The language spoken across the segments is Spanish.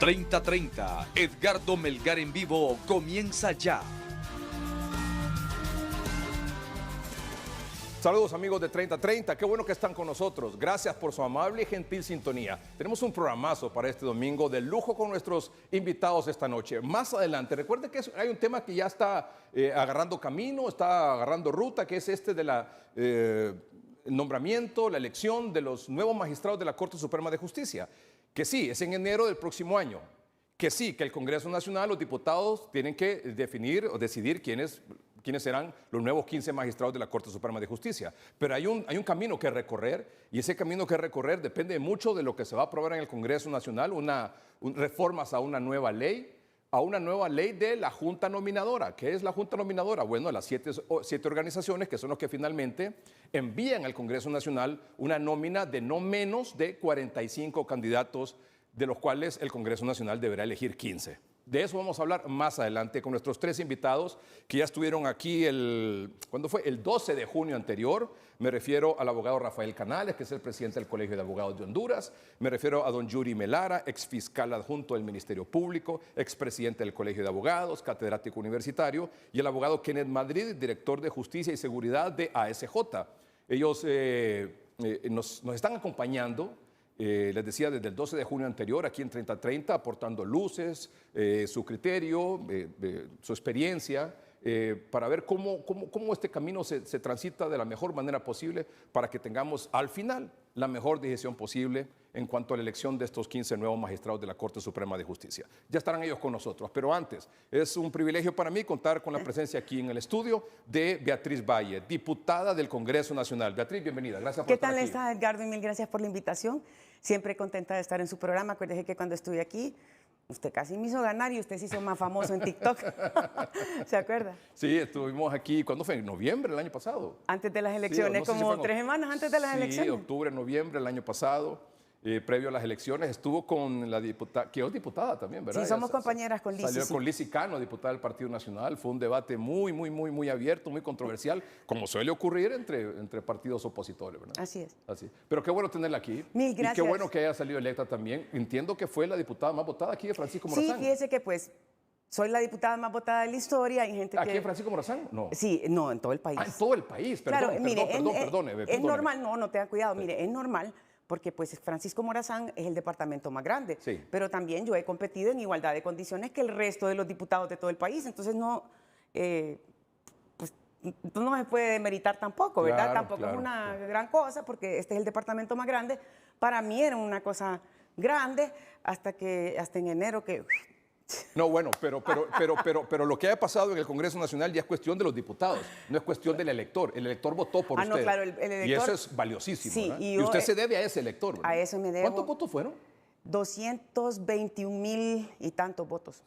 3030, Edgardo Melgar en vivo comienza ya. Saludos amigos de 3030, qué bueno que están con nosotros. Gracias por su amable y gentil sintonía. Tenemos un programazo para este domingo de lujo con nuestros invitados esta noche. Más adelante, recuerden que hay un tema que ya está agarrando camino, está agarrando ruta, que es este de la nombramiento, la elección de los nuevos magistrados de la Corte Suprema de Justicia. Que sí, es en enero del próximo año. Que sí, que el Congreso Nacional, los diputados tienen que definir o decidir quiénes serán los nuevos 15 magistrados de la Corte Suprema de Justicia. Pero hay un camino que recorrer, y ese camino que recorrer depende mucho de lo que se va a aprobar en el Congreso Nacional, reformas a una nueva ley de la Junta Nominadora. ¿Qué es la Junta Nominadora? Bueno, las siete organizaciones que son los que finalmente envían al Congreso Nacional una nómina de no menos de 45 candidatos, de los cuales el Congreso Nacional deberá elegir 15. De eso vamos a hablar más adelante con nuestros tres invitados que ya estuvieron aquí ¿cuándo fue? El 12 de junio anterior. Me refiero al abogado Rafael Canales, que es el presidente del Colegio de Abogados de Honduras. Me refiero a don Yuri Melara, exfiscal adjunto del Ministerio Público, expresidente del Colegio de Abogados, catedrático universitario, y el abogado Kenneth Madrid, director de Justicia y Seguridad de ASJ. Ellos nos están acompañando. Les decía, desde el 12 de junio anterior, aquí en 3030, aportando luces, su criterio, su experiencia, para ver cómo este camino se transita de la mejor manera posible para que tengamos al final la mejor decisión posible en cuanto a la elección de estos 15 nuevos magistrados de la Corte Suprema de Justicia. Ya estarán ellos con nosotros, pero antes, es un privilegio para mí contar con la presencia aquí en el estudio de Beatriz Valle, diputada del Congreso Nacional. Beatriz, bienvenida. Gracias por estar aquí. ¿Qué tal está, Edgardo? Y mil gracias por la invitación. Siempre contenta de estar en su programa. Acuérdese que cuando estuve aquí, usted casi me hizo ganar y usted se hizo más famoso en TikTok. ¿Se acuerda? Sí, estuvimos aquí, ¿cuándo fue? En noviembre del año pasado. Antes de las elecciones, sí, no sé como si 3 semanas antes de las elecciones. Sí, octubre, noviembre del año pasado. Previo a las elecciones, estuvo con la diputada, que es diputada también, ¿verdad? Sí, somos compañeras con Lizy. Salió con Lizy Cano, diputada del Partido Nacional. Fue un debate muy abierto, muy controversial, como suele ocurrir entre partidos opositores, ¿verdad? Así es. Así. Pero qué bueno tenerla aquí. Mil gracias. Y qué bueno que haya salido electa también. Entiendo que fue la diputada más votada aquí de Francisco Morazán. Sí, fíjese que pues soy la diputada más votada de la historia. Hay gente ¿Aquí en Francisco Morazán? No. Sí, no, en todo el país. Ah, en todo el país, perdón, claro, mire, perdóneme. Es normal, no tenga cuidado, mire, es normal. Porque pues Francisco Morazán es el departamento más grande, sí. Pero también yo he competido en igualdad de condiciones que el resto de los diputados de todo el país, entonces pues no se puede demeritar tampoco, ¿verdad? Claro, tampoco es una gran cosa porque este es el departamento más grande. Para mí era una cosa grande hasta en enero que... No, bueno, pero lo que haya pasado en el Congreso Nacional ya es cuestión de los diputados, no es cuestión del elector. El elector votó por usted. No, claro, el elector, y eso es valiosísimo, sí, ¿verdad? y usted se debe a ese elector, ¿verdad? A eso me debo. ¿Cuántos votos fueron? 221,000 y tantos votos.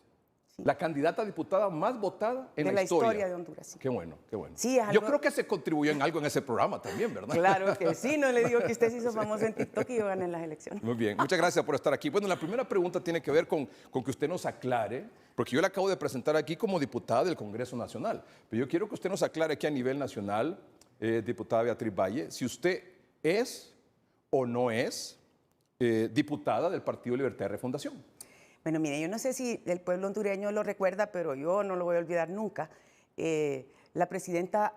Sí. La candidata a diputada más votada en la historia de Honduras. Sí. Qué bueno, qué bueno. Sí, Yo creo que se contribuyó en algo en ese programa también, ¿verdad? Claro que sí, no le digo que usted se hizo famoso en TikTok y yo gané las elecciones. Muy bien, muchas gracias por estar aquí. Bueno, la primera pregunta tiene que ver con que usted nos aclare, porque yo la acabo de presentar aquí como diputada del Congreso Nacional, pero yo quiero que usted nos aclare aquí a nivel nacional, diputada Beatriz Valle, si usted es o no es diputada del Partido Libertad y Refundación. Bueno, mire, yo no sé si el pueblo hondureño lo recuerda, pero yo no lo voy a olvidar nunca. La presidenta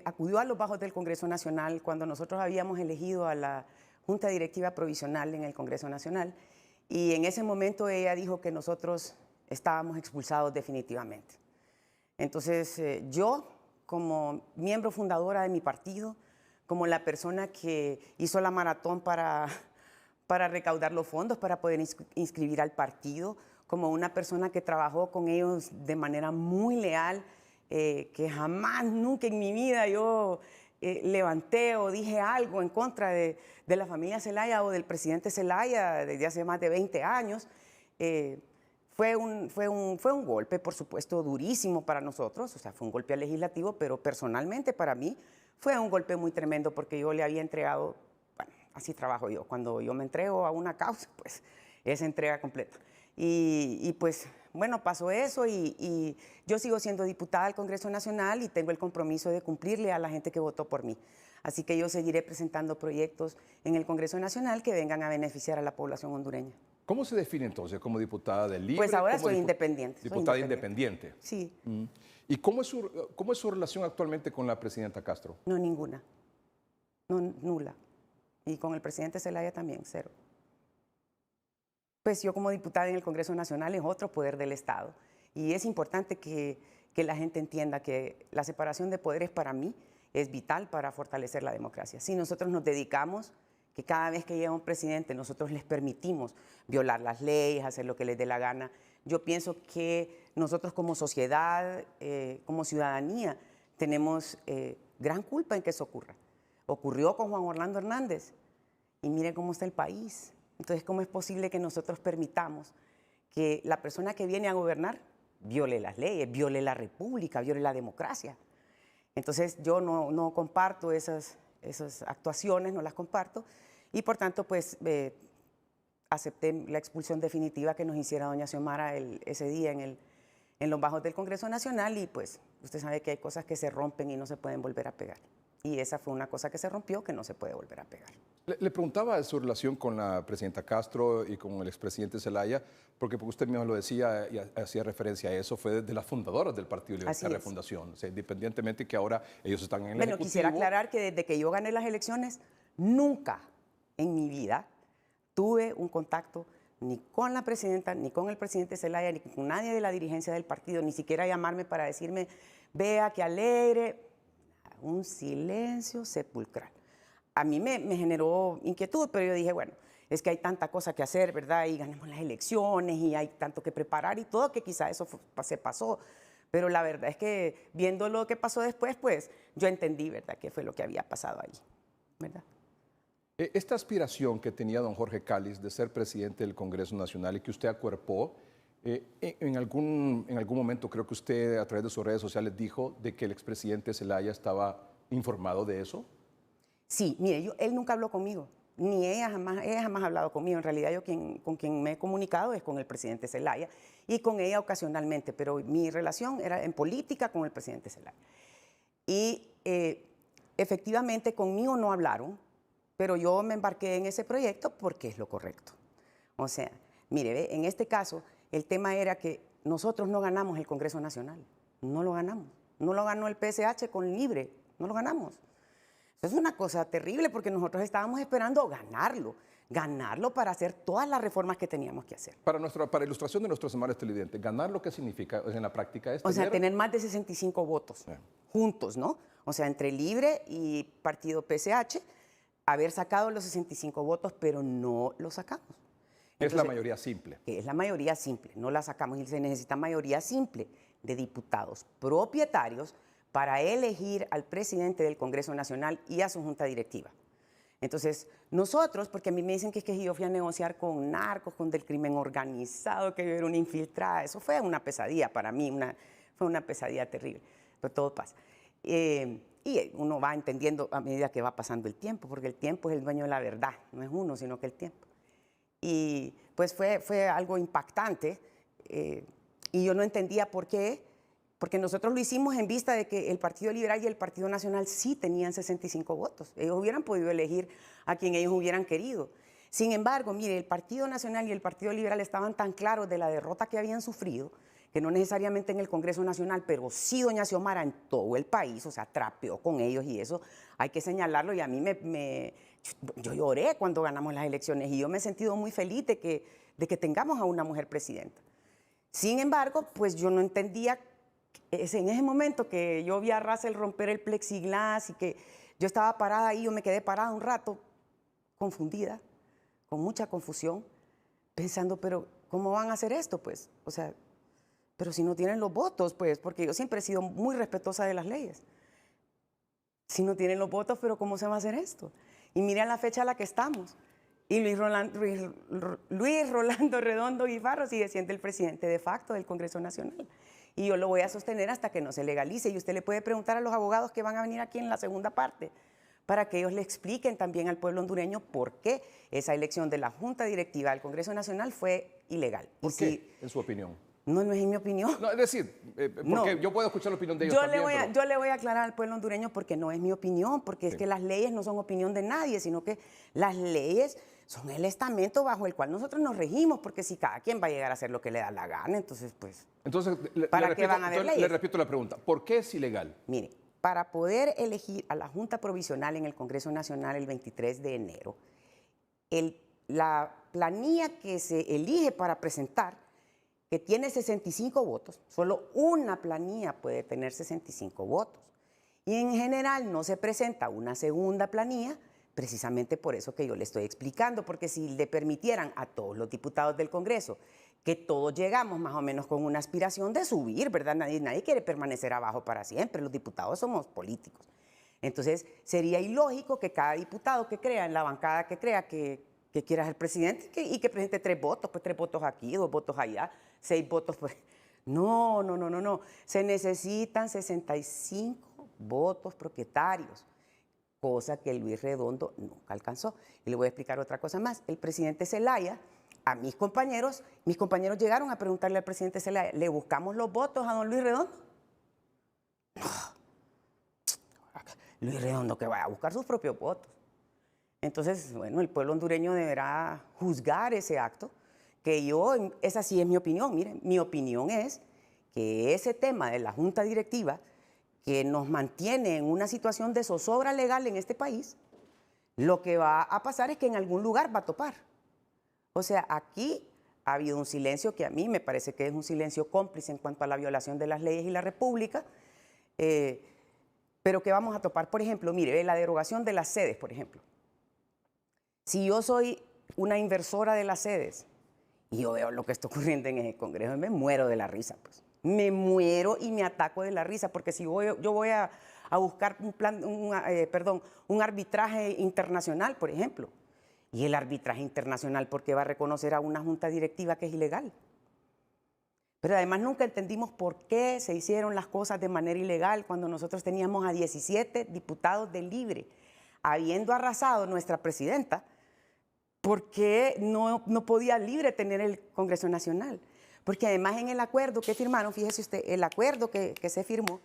acudió a los bajos del Congreso Nacional cuando nosotros habíamos elegido a la Junta Directiva Provisional en el Congreso Nacional y en ese momento ella dijo que nosotros estábamos expulsados definitivamente. Entonces yo, como miembro fundadora de mi partido, como la persona que hizo la maratón para recaudar los fondos, para poder inscribir al partido, como una persona que trabajó con ellos de manera muy leal, que jamás, nunca en mi vida yo levanté o dije algo en contra de la familia Zelaya o del presidente Zelaya desde hace más de 20 años. Fue un golpe, por supuesto, durísimo para nosotros, o sea, fue un golpe al legislativo, pero personalmente para mí fue un golpe muy tremendo porque yo le había entregado. Bueno, así trabajo yo. Cuando yo me entrego a una causa, pues es entrega completa. Y pues, bueno, pasó eso y yo sigo siendo diputada del Congreso Nacional y tengo el compromiso de cumplirle a la gente que votó por mí. Así que yo seguiré presentando proyectos en el Congreso Nacional que vengan a beneficiar a la población hondureña. ¿Cómo se define entonces como diputada del Libre? Pues ahora como soy independiente. Soy Diputada independiente. Sí. ¿Y cómo es su relación actualmente con la presidenta Castro? No, ninguna. No, nula. Y con el presidente Zelaya también, cero. Pues yo como diputada en el Congreso Nacional es otro poder del Estado. Y es importante que la gente entienda que la separación de poderes para mí es vital para fortalecer la democracia. Si nosotros nos dedicamos, que cada vez que llega un presidente nosotros les permitimos violar las leyes, hacer lo que les dé la gana, yo pienso que nosotros como sociedad, como ciudadanía, tenemos gran culpa en que eso ocurra. Ocurrió con Juan Orlando Hernández y mire cómo está el país. Entonces, ¿cómo es posible que nosotros permitamos que la persona que viene a gobernar viole las leyes, viole la república, viole la democracia? Entonces, yo no comparto esas actuaciones, no las comparto, y por tanto, pues, acepté la expulsión definitiva que nos hiciera doña Xiomara ese día en los bajos del Congreso Nacional, y pues, usted sabe que hay cosas que se rompen y no se pueden volver a pegar. Y esa fue una cosa que se rompió, que no se puede volver a pegar. Le preguntaba de su relación con la presidenta Castro y con el expresidente Zelaya, porque usted mismo lo decía y hacía referencia a eso, fue de las fundadoras del Partido Libertad de Refundación. O sea, independientemente que ahora ellos están en el Ejecutivo. Quisiera aclarar que desde que yo gané las elecciones, nunca en mi vida tuve un contacto ni con la presidenta, ni con el presidente Zelaya, ni con nadie de la dirigencia del partido, ni siquiera llamarme para decirme, vea, qué alegre. Un silencio sepulcral. A mí me generó inquietud, pero yo dije, bueno, es que hay tanta cosa que hacer, ¿verdad? Y ganamos las elecciones y hay tanto que preparar y todo, que quizá eso se pasó. Pero la verdad es que viendo lo que pasó después, pues yo entendí, ¿verdad?, qué fue lo que había pasado allí, ¿verdad? Esta aspiración que tenía don Jorge Cáliz de ser presidente del Congreso Nacional y que usted acuerpó, en algún momento creo que usted a través de sus redes sociales dijo de que el expresidente Zelaya estaba informado de eso. Sí, mire, él nunca habló conmigo, ni ella jamás ha hablado conmigo. En realidad yo con quien me he comunicado es con el presidente Zelaya y con ella ocasionalmente, pero mi relación era en política con el presidente Zelaya. Y efectivamente conmigo no hablaron, pero yo me embarqué en ese proyecto porque es lo correcto. O sea, mire, en este caso el tema era que nosotros no ganamos el Congreso Nacional, no lo ganamos. No lo ganó el PSH con Libre, no lo ganamos. Eso es una cosa terrible porque nosotros estábamos esperando ganarlo para hacer todas las reformas que teníamos que hacer. Para ilustración de nuestros amables televidentes, ¿ganar lo que significa en la práctica? Es tener más de 65 votos juntos, ¿no? O sea, entre Libre y Partido PSH, haber sacado los 65 votos, pero no lo sacamos. Entonces, es la mayoría simple. Es la mayoría simple, no la sacamos y se necesita mayoría simple de diputados propietarios para elegir al presidente del Congreso Nacional y a su junta directiva. Entonces, nosotros, porque a mí me dicen que es que yo fui a negociar con narcos, con del crimen organizado, que yo era una infiltrada, eso fue una pesadilla para mí, fue una pesadilla terrible, pero todo pasa. Y uno va entendiendo a medida que va pasando el tiempo, porque el tiempo es el dueño de la verdad, no es uno, sino que el tiempo. Y pues fue algo impactante y yo no entendía por qué, porque nosotros lo hicimos en vista de que el Partido Liberal y el Partido Nacional sí tenían 65 votos. Ellos hubieran podido elegir a quien ellos hubieran querido. Sin embargo, mire, el Partido Nacional y el Partido Liberal estaban tan claros de la derrota que habían sufrido, que no necesariamente en el Congreso Nacional, pero sí doña Xiomara en todo el país, o sea, trapeó con ellos y eso hay que señalarlo. Y a mí yo lloré cuando ganamos las elecciones y yo me he sentido muy feliz de que tengamos a una mujer presidenta. Sin embargo, pues yo no entendía, en ese momento que yo vi a Russell romper el plexiglas y que yo estaba parada ahí, yo me quedé parada un rato, confundida, con mucha confusión, pensando, pero ¿cómo van a hacer esto? Pues, o sea, pero si no tienen los votos, pues, porque yo siempre he sido muy respetuosa de las leyes. Si no tienen los votos, pero ¿cómo se va a hacer esto? Y miren la fecha a la que estamos. Y Luis Rolando Redondo Guifarro sigue siendo el presidente de facto del Congreso Nacional. Y yo lo voy a sostener hasta que no se legalice. Y usted le puede preguntar a los abogados que van a venir aquí en la segunda parte, para que ellos le expliquen también al pueblo hondureño por qué esa elección de la Junta Directiva del Congreso Nacional fue ilegal. ¿Por qué, en su opinión? No es en mi opinión. No, es decir, porque yo puedo escuchar la opinión de ellos también. Yo le voy a aclarar al pueblo hondureño porque no es mi opinión, porque es que las leyes no son opinión de nadie, sino que las leyes son el estamento bajo el cual nosotros nos regimos, porque si cada quien va a llegar a hacer lo que le da la gana, entonces pues... Entonces, ¿Para qué van a haber leyes? le repito la pregunta, ¿por qué es ilegal? Mire, para poder elegir a la Junta Provisional en el Congreso Nacional el 23 de enero, la planilla que se elige para presentar, que tiene 65 votos, solo una planilla puede tener 65 votos. Y en general no se presenta una segunda planilla, precisamente por eso que yo le estoy explicando, porque si le permitieran a todos los diputados del Congreso que todos llegamos más o menos con una aspiración de subir, ¿verdad? Nadie quiere permanecer abajo para siempre, los diputados somos políticos. Entonces sería ilógico que cada diputado que crea, en la bancada que crea que quiera ser presidente y que presente 3 votos, pues 3 votos aquí, 2 votos allá, 6 votos, pues... No. Se necesitan 65 votos propietarios, cosa que Luis Redondo nunca alcanzó. Y le voy a explicar otra cosa más. El presidente Zelaya, a mis compañeros llegaron a preguntarle al presidente Zelaya, ¿le buscamos los votos a don Luis Redondo? No. Luis Redondo que vaya a buscar sus propios votos. Entonces, bueno, el pueblo hondureño deberá juzgar ese acto, esa sí es mi opinión. Miren, mi opinión es que ese tema de la Junta Directiva, que nos mantiene en una situación de zozobra legal en este país, lo que va a pasar es que en algún lugar va a topar. O sea, aquí ha habido un silencio que a mí me parece que es un silencio cómplice en cuanto a la violación de las leyes y la República, pero que vamos a topar. Por ejemplo, mire, la derogación de las sedes, por ejemplo. Si yo soy una inversora de las sedes y yo veo lo que está ocurriendo en el Congreso, me muero de la risa, pues. Me muero y me ataco de la risa, porque si yo voy a buscar un arbitraje internacional, por ejemplo, y el arbitraje internacional, ¿por qué va a reconocer a una junta directiva que es ilegal? Pero además nunca entendimos por qué se hicieron las cosas de manera ilegal cuando nosotros teníamos a 17 diputados de Libre, habiendo arrasado nuestra presidenta, ¿por qué no podía Libre tener el Congreso Nacional? Porque además en el acuerdo que firmaron, fíjese usted, el acuerdo que se firmó,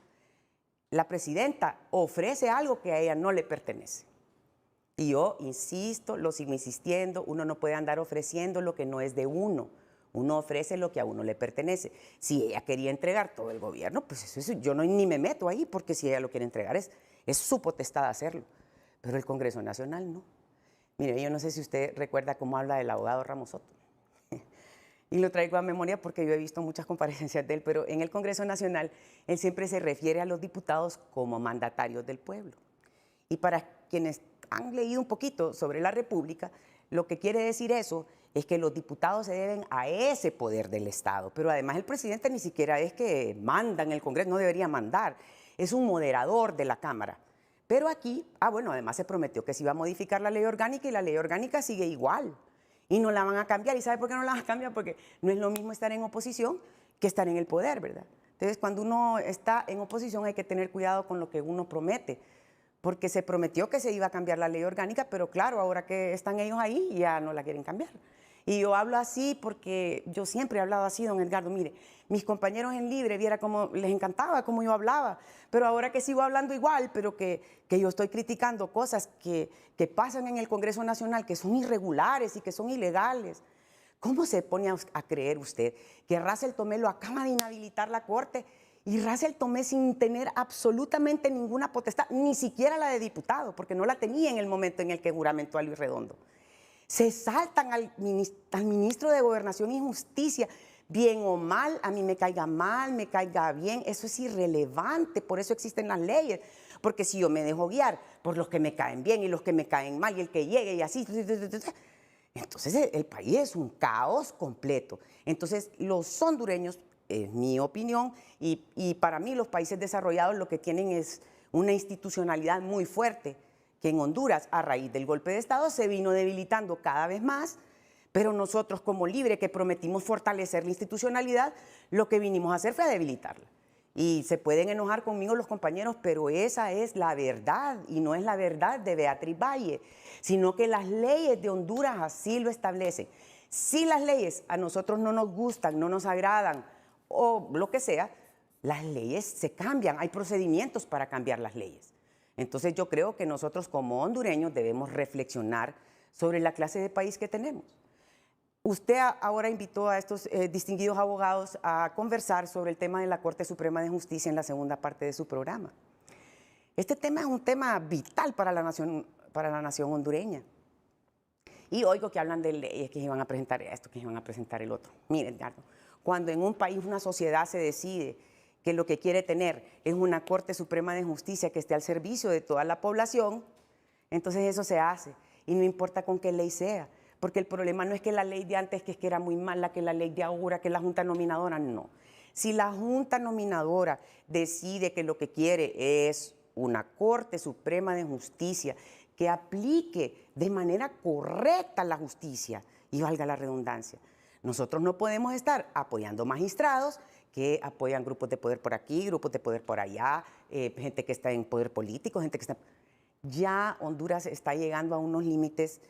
la presidenta ofrece algo que a ella no le pertenece. Y yo insisto, lo sigo insistiendo, uno no puede andar ofreciendo lo que no es de uno. Uno ofrece lo que a uno le pertenece. Si ella quería entregar todo el gobierno, pues eso yo ni me meto ahí, porque si ella lo quiere entregar es su potestad hacerlo. Pero el Congreso Nacional no. Mire, yo no sé si usted recuerda cómo habla el abogado Ramos Soto. Y lo traigo a memoria porque yo he visto muchas comparecencias de él, pero en el Congreso Nacional él siempre se refiere a los diputados como mandatarios del pueblo. Y para quienes han leído un poquito sobre la República, lo que quiere decir eso es que los diputados se deben a ese poder del Estado. Pero además el presidente ni siquiera es que manda en el Congreso, no debería mandar, es un moderador de la Cámara. Pero aquí, bueno, además se prometió que se iba a modificar la ley orgánica y la ley orgánica sigue igual. Y no la van a cambiar. ¿Y sabe por qué no la van a cambiar? Porque no es lo mismo estar en oposición que estar en el poder, ¿verdad? Entonces, cuando uno está en oposición hay que tener cuidado con lo que uno promete, porque se prometió que se iba a cambiar la ley orgánica, pero claro, ahora que están ellos ahí, ya no la quieren cambiar. Y yo hablo así porque yo siempre he hablado así, don Edgardo. Mire, mis compañeros en Libre, viera cómo les encantaba cómo yo hablaba, pero ahora que sigo hablando igual, pero que yo estoy criticando cosas que pasan en el Congreso Nacional, que son irregulares y que son ilegales. ¿Cómo se pone a creer usted que Russell Tomé lo acaba de inhabilitar la Corte y Russell Tomé sin tener absolutamente ninguna potestad, ni siquiera la de diputado, porque no la tenía en el momento en el que juramentó a Luis Redondo? Se saltan al ministro de Gobernación y Justicia, bien o mal, a mí me caiga mal, me caiga bien, eso es irrelevante, por eso existen las leyes, porque si yo me dejo guiar por los que me caen bien y los que me caen mal y el que llegue y así, entonces el país es un caos completo. Entonces los hondureños, es mi opinión, y para mí los países desarrollados lo que tienen es una institucionalidad muy fuerte, que en Honduras, a raíz del golpe de Estado, se vino debilitando cada vez más, pero nosotros como Libre, que prometimos fortalecer la institucionalidad, lo que vinimos a hacer fue a debilitarla. Y se pueden enojar conmigo los compañeros, pero esa es la verdad, y no es la verdad de Beatriz Valle, sino que las leyes de Honduras así lo establecen. Si las leyes a nosotros no nos gustan, no nos agradan, o lo que sea, las leyes se cambian, hay procedimientos para cambiar las leyes. Entonces yo creo que nosotros como hondureños debemos reflexionar sobre la clase de país que tenemos. Usted ahora invitó a estos distinguidos abogados a conversar sobre el tema de la Corte Suprema de Justicia en la segunda parte de su programa. Este tema es un tema vital para la nación hondureña. Y oigo que hablan de leyes, que iban a presentar esto, que iban a presentar el otro. Miren, Edgardo, cuando en un país, una sociedad se decide que lo que quiere tener es una Corte Suprema de Justicia que esté al servicio de toda la población, entonces eso se hace. Y no importa con qué ley sea. Porque el problema no es que la ley de antes que era muy mala, que la ley de ahora, que la Junta Nominadora, no. Si la Junta Nominadora decide que lo que quiere es una Corte Suprema de Justicia que aplique de manera correcta la justicia, y valga la redundancia, nosotros no podemos estar apoyando magistrados que apoyan grupos de poder por aquí, grupos de poder por allá, gente que está en poder político, gente que está... Ya Honduras está llegando a unos límites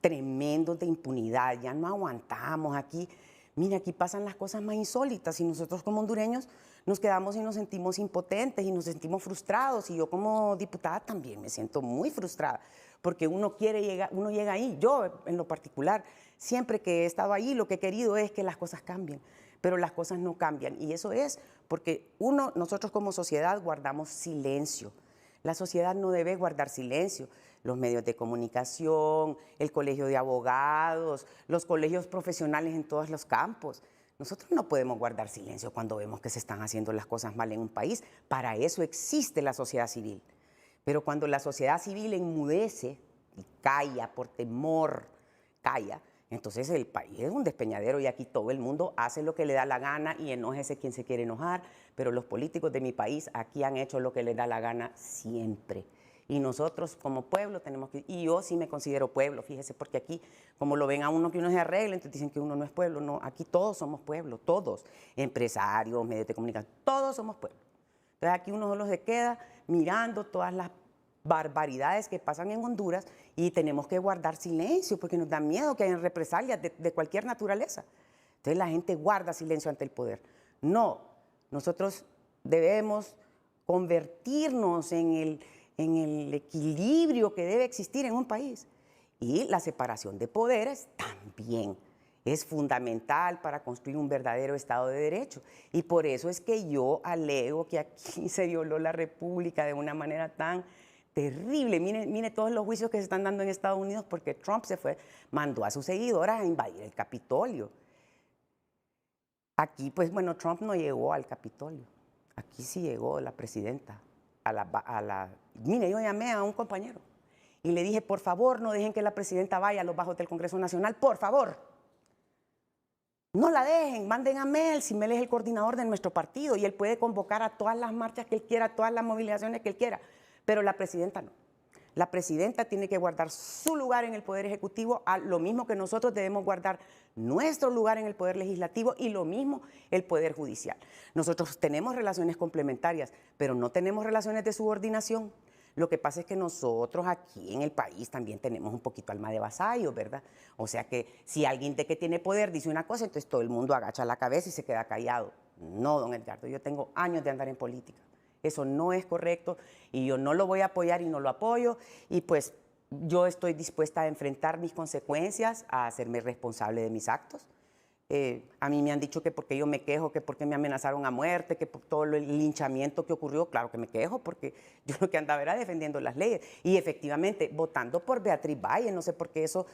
tremendos de impunidad, ya no aguantamos aquí. Mira, aquí pasan las cosas más insólitas y nosotros como hondureños nos quedamos y nos sentimos impotentes y nos sentimos frustrados, y yo como diputada también me siento muy frustrada porque uno llega ahí. Yo en lo particular, siempre que he estado ahí, lo que he querido es que las cosas cambien, pero las cosas no cambian, y eso es porque nosotros como sociedad guardamos silencio. La sociedad no debe guardar silencio. Los medios de comunicación, el colegio de abogados, los colegios profesionales en todos los campos. Nosotros no podemos guardar silencio cuando vemos que se están haciendo las cosas mal en un país. Para eso existe la sociedad civil. Pero cuando la sociedad civil enmudece y calla por temor, calla, entonces el país es un despeñadero y aquí todo el mundo hace lo que le da la gana y enójese quien se quiere enojar, pero los políticos de mi país aquí han hecho lo que les da la gana siempre. Y nosotros como pueblo tenemos que... Y yo sí me considero pueblo, fíjese, porque aquí, como lo ven a uno que uno se arregla, entonces dicen que uno no es pueblo. No, aquí todos somos pueblo, todos. Empresarios, medios de comunicación, todos somos pueblo. Entonces aquí uno solo se queda mirando todas las barbaridades que pasan en Honduras y tenemos que guardar silencio porque nos da miedo que hayan represalias de cualquier naturaleza. Entonces la gente guarda silencio ante el poder. No, nosotros debemos convertirnos en el equilibrio que debe existir en un país. Y la separación de poderes también es fundamental para construir un verdadero Estado de Derecho. Y por eso es que yo alego que aquí se violó la República de una manera tan terrible. Mire todos los juicios que se están dando en Estados Unidos porque Trump mandó a sus seguidoras a invadir el Capitolio. Aquí, pues bueno, Trump no llegó al Capitolio. Aquí sí llegó la presidenta. Mire, yo llamé a un compañero y le dije, por favor, no dejen que la presidenta vaya a los bajos del Congreso Nacional, por favor. No la dejen, manden a Mel, si Mel es el coordinador de nuestro partido y él puede convocar a todas las marchas que él quiera, a todas las movilizaciones que él quiera, pero la presidenta no. La presidenta tiene que guardar su lugar en el Poder Ejecutivo, lo mismo que nosotros debemos guardar nuestro lugar en el Poder Legislativo y lo mismo el Poder Judicial. Nosotros tenemos relaciones complementarias, pero no tenemos relaciones de subordinación. Lo que pasa es que nosotros aquí en el país también tenemos un poquito alma de vasallo, ¿verdad? O sea que si alguien de que tiene poder dice una cosa, entonces todo el mundo agacha la cabeza y se queda callado. No, don Edgardo, yo tengo años de andar en política. Eso no es correcto y yo no lo voy a apoyar y no lo apoyo, y pues yo estoy dispuesta a enfrentar mis consecuencias, a hacerme responsable de mis actos. A mí me han dicho que porque yo me quejo, que porque me amenazaron a muerte, que por todo el linchamiento que ocurrió. Claro que me quejo porque yo lo que andaba era defendiendo las leyes y efectivamente votando por Beatriz Valle, no sé por qué eso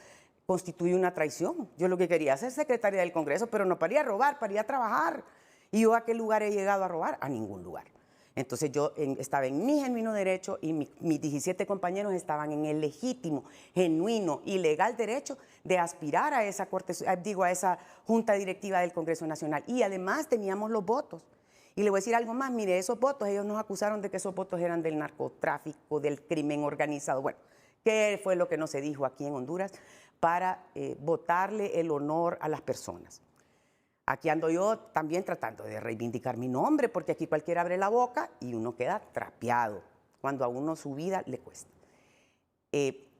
constituye una traición. Yo lo que quería es ser secretaria del Congreso, pero no para ir a robar, para ir a trabajar. ¿Y yo a qué lugar he llegado a robar? A ningún lugar. Entonces yo estaba en mi genuino derecho y mis 17 compañeros estaban en el legítimo, genuino y legal derecho de aspirar a esa a esa junta directiva del Congreso Nacional. Y además teníamos los votos. Y le voy a decir algo más, mire, esos votos, ellos nos acusaron de que esos votos eran del narcotráfico, del crimen organizado. Bueno, ¿qué fue lo que no se dijo aquí en Honduras para votarle el honor a las personas? Aquí ando yo también tratando de reivindicar mi nombre, porque aquí cualquiera abre la boca y uno queda trapeado, cuando a uno su vida le cuesta.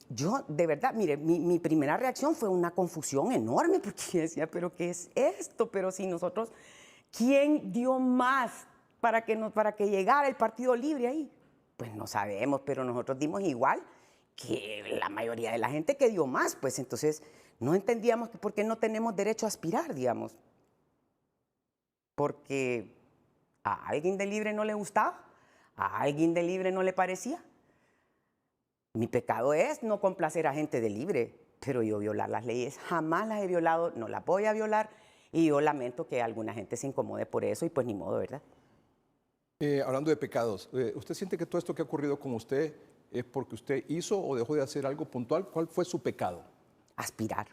Yo, de verdad, mire, mi primera reacción fue una confusión enorme, porque yo decía, ¿pero qué es esto? Pero si nosotros, ¿quién dio más para que llegara el Partido Libre ahí? Pues no sabemos, pero nosotros dimos igual que la mayoría de la gente que dio más, pues entonces no entendíamos por qué no tenemos derecho a aspirar, digamos. Porque a alguien de Libre no le gustaba, a alguien de Libre no le parecía. Mi pecado es no complacer a gente de Libre, pero yo violar las leyes jamás las he violado, no las voy a violar y yo lamento que alguna gente se incomode por eso y pues ni modo, ¿verdad? Hablando de pecados, ¿usted siente que todo esto que ha ocurrido con usted es porque usted hizo o dejó de hacer algo puntual? ¿Cuál fue su pecado? Aspirar.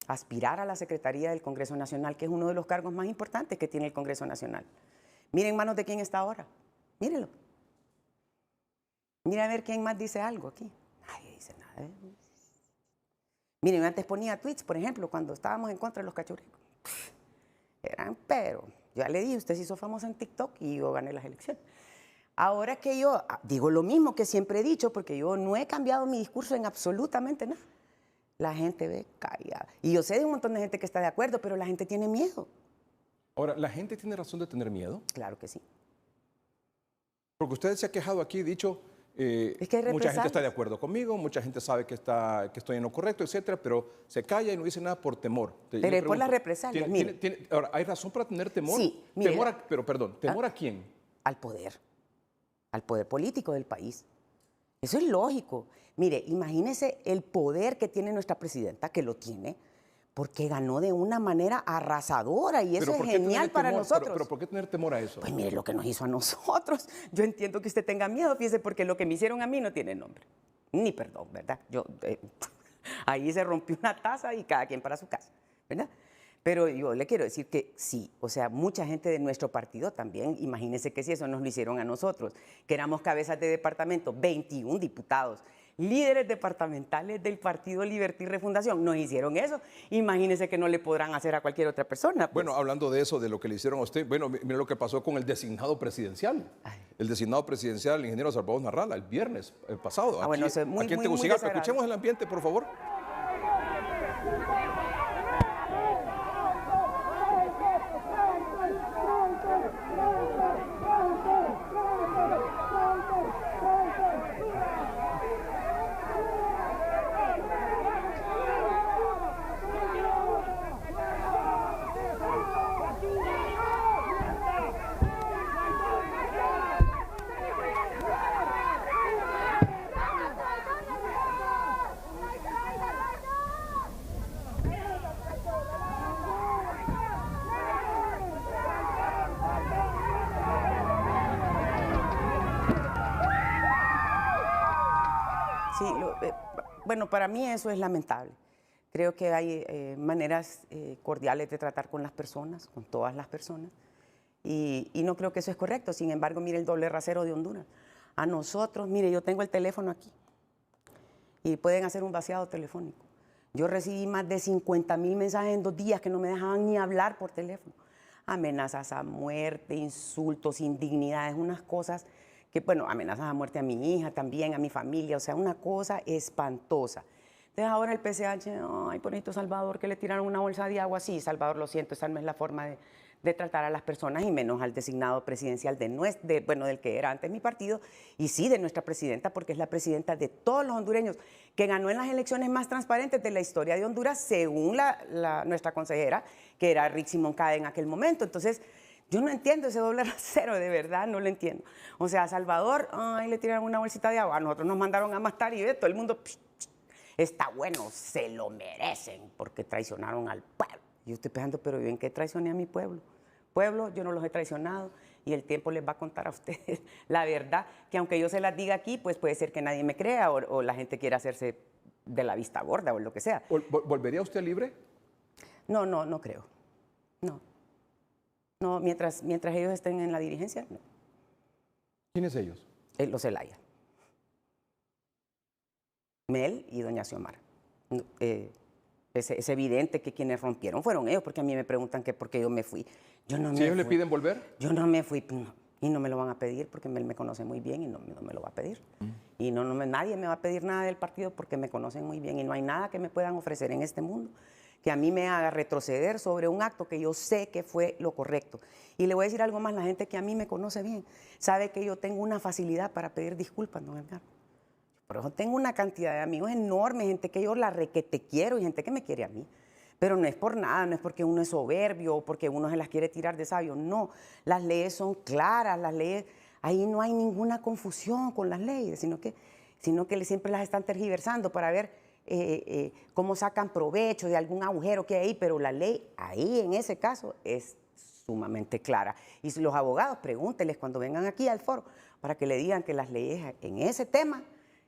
Aspirar a la Secretaría del Congreso Nacional, que es uno de los cargos más importantes que tiene el Congreso Nacional. Miren en manos de quién está ahora. Mírenlo. Miren a ver quién más dice algo aquí. Nadie dice nada. Miren, antes ponía tweets, por ejemplo, cuando estábamos en contra de los cachurecos. Eran, pero yo ya le dije, usted se hizo famoso en TikTok y yo gané las elecciones. Ahora que yo digo lo mismo que siempre he dicho, porque yo no he cambiado mi discurso en absolutamente nada. La gente ve callada. Y yo sé de un montón de gente que está de acuerdo, pero la gente tiene miedo. Ahora, ¿la gente tiene razón de tener miedo? Claro que sí. Porque usted se ha quejado aquí, dicho, Es que hay mucha gente está represalias. de acuerdo conmigo, mucha gente sabe que estoy en lo correcto, etcétera, pero se calla y no dice nada por temor. Pero es por las represalias, mire. Ahora, ¿hay razón para tener temor? Sí, mire, Temor pero perdón, ¿temor a quién? al poder político del país. Eso es lógico. Mire, imagínese el poder que tiene nuestra presidenta, que lo tiene, porque ganó de una manera arrasadora y eso Pero es ¿por qué genial tener para temor? nosotros. Pero ¿por qué tener temor a eso? Pues mire lo que nos hizo a nosotros. Yo entiendo que usted tenga miedo, fíjese, porque lo que me hicieron a mí no tiene nombre. Ni perdón, ¿verdad? Ahí se rompió una taza y cada quien para su casa, ¿verdad? Pero yo le quiero decir que sí, o sea, mucha gente de nuestro partido también, imagínense que si eso nos lo hicieron a nosotros, que éramos cabezas de departamento, 21 diputados, líderes departamentales del Partido Libertad y Refundación, nos hicieron eso, imagínense que no le podrán hacer a cualquier otra persona. Pues. Bueno, hablando de eso, de lo que le hicieron a usted, bueno, mire lo que pasó con el designado presidencial. Ay. El designado presidencial, el ingeniero Salvador Narrala, el viernes pasado, Bueno, eso es muy, aquí en muy, muy Tegucigalpa. desagradable. Escuchemos el ambiente, por favor. Sí, bueno, para mí eso es lamentable. Creo que hay maneras cordiales de tratar con las personas, con todas las personas, y no creo que eso es correcto. Sin embargo, mire el doble rasero de Honduras. A nosotros, mire, yo tengo el teléfono aquí y pueden hacer un vaciado telefónico. Yo recibí más de 50,000 mensajes en 2 días que no me dejaban ni hablar por teléfono. Amenazas a muerte, insultos, indignidades, unas cosas que, bueno, amenazas a muerte a mi hija también, a mi familia, o sea, una cosa espantosa. Entonces ahora el PCH, ay, bonito Salvador, que le tiraron una bolsa de agua. Sí, Salvador, lo siento, esa no es la forma de tratar a las personas y menos al designado presidencial del que era antes mi partido y sí de nuestra presidenta, porque es la presidenta de todos los hondureños, que ganó en las elecciones más transparentes de la historia de Honduras, según nuestra consejera, que era Rixi Moncada en aquel momento. Entonces, yo no entiendo ese doble rasero, de verdad, no lo entiendo. O sea, a Salvador, ay, le tiraron una bolsita de agua, a nosotros nos mandaron a matar y ve, todo el mundo, está bueno, se lo merecen, porque traicionaron al pueblo. Y yo estoy pensando, pero ¿yo en qué traicioné a mi pueblo? Pueblo, yo no los he traicionado y el tiempo les va a contar a ustedes la verdad, que aunque yo se las diga aquí, pues puede ser que nadie me crea o la gente quiera hacerse de la vista gorda o lo que sea. ¿Volvería usted libre? No, no creo. No, mientras ellos estén en la dirigencia, no. ¿Quiénes ellos? Los Zelaya. Mel y doña Xiomara. Es evidente que quienes rompieron fueron ellos, porque a mí me preguntan que por qué yo me fui. Yo no me ¿Si ellos le fui. piden volver? Yo no me fui, no, y no me lo van a pedir porque Mel me conoce muy bien y no me lo va a pedir. Y nadie me va a pedir nada del partido porque me conocen muy bien y no hay nada que me puedan ofrecer en este mundo que a mí me haga retroceder sobre un acto que yo sé que fue lo correcto. Y le voy a decir algo más, la gente que a mí me conoce bien sabe que yo tengo una facilidad para pedir disculpas, don Edgar. Por eso tengo una cantidad de amigos enormes, gente que yo la requete quiero y gente que me quiere a mí. Pero no es por nada, no es porque uno es soberbio o porque uno se las quiere tirar de sabio. No, las leyes son claras, las leyes, ahí no hay ninguna confusión con las leyes, sino que siempre las están tergiversando para ver cómo sacan provecho de algún agujero que hay ahí, pero la ley ahí en ese caso es sumamente clara. Y si los abogados, pregúntenles cuando vengan aquí al foro para que le digan que las leyes en ese tema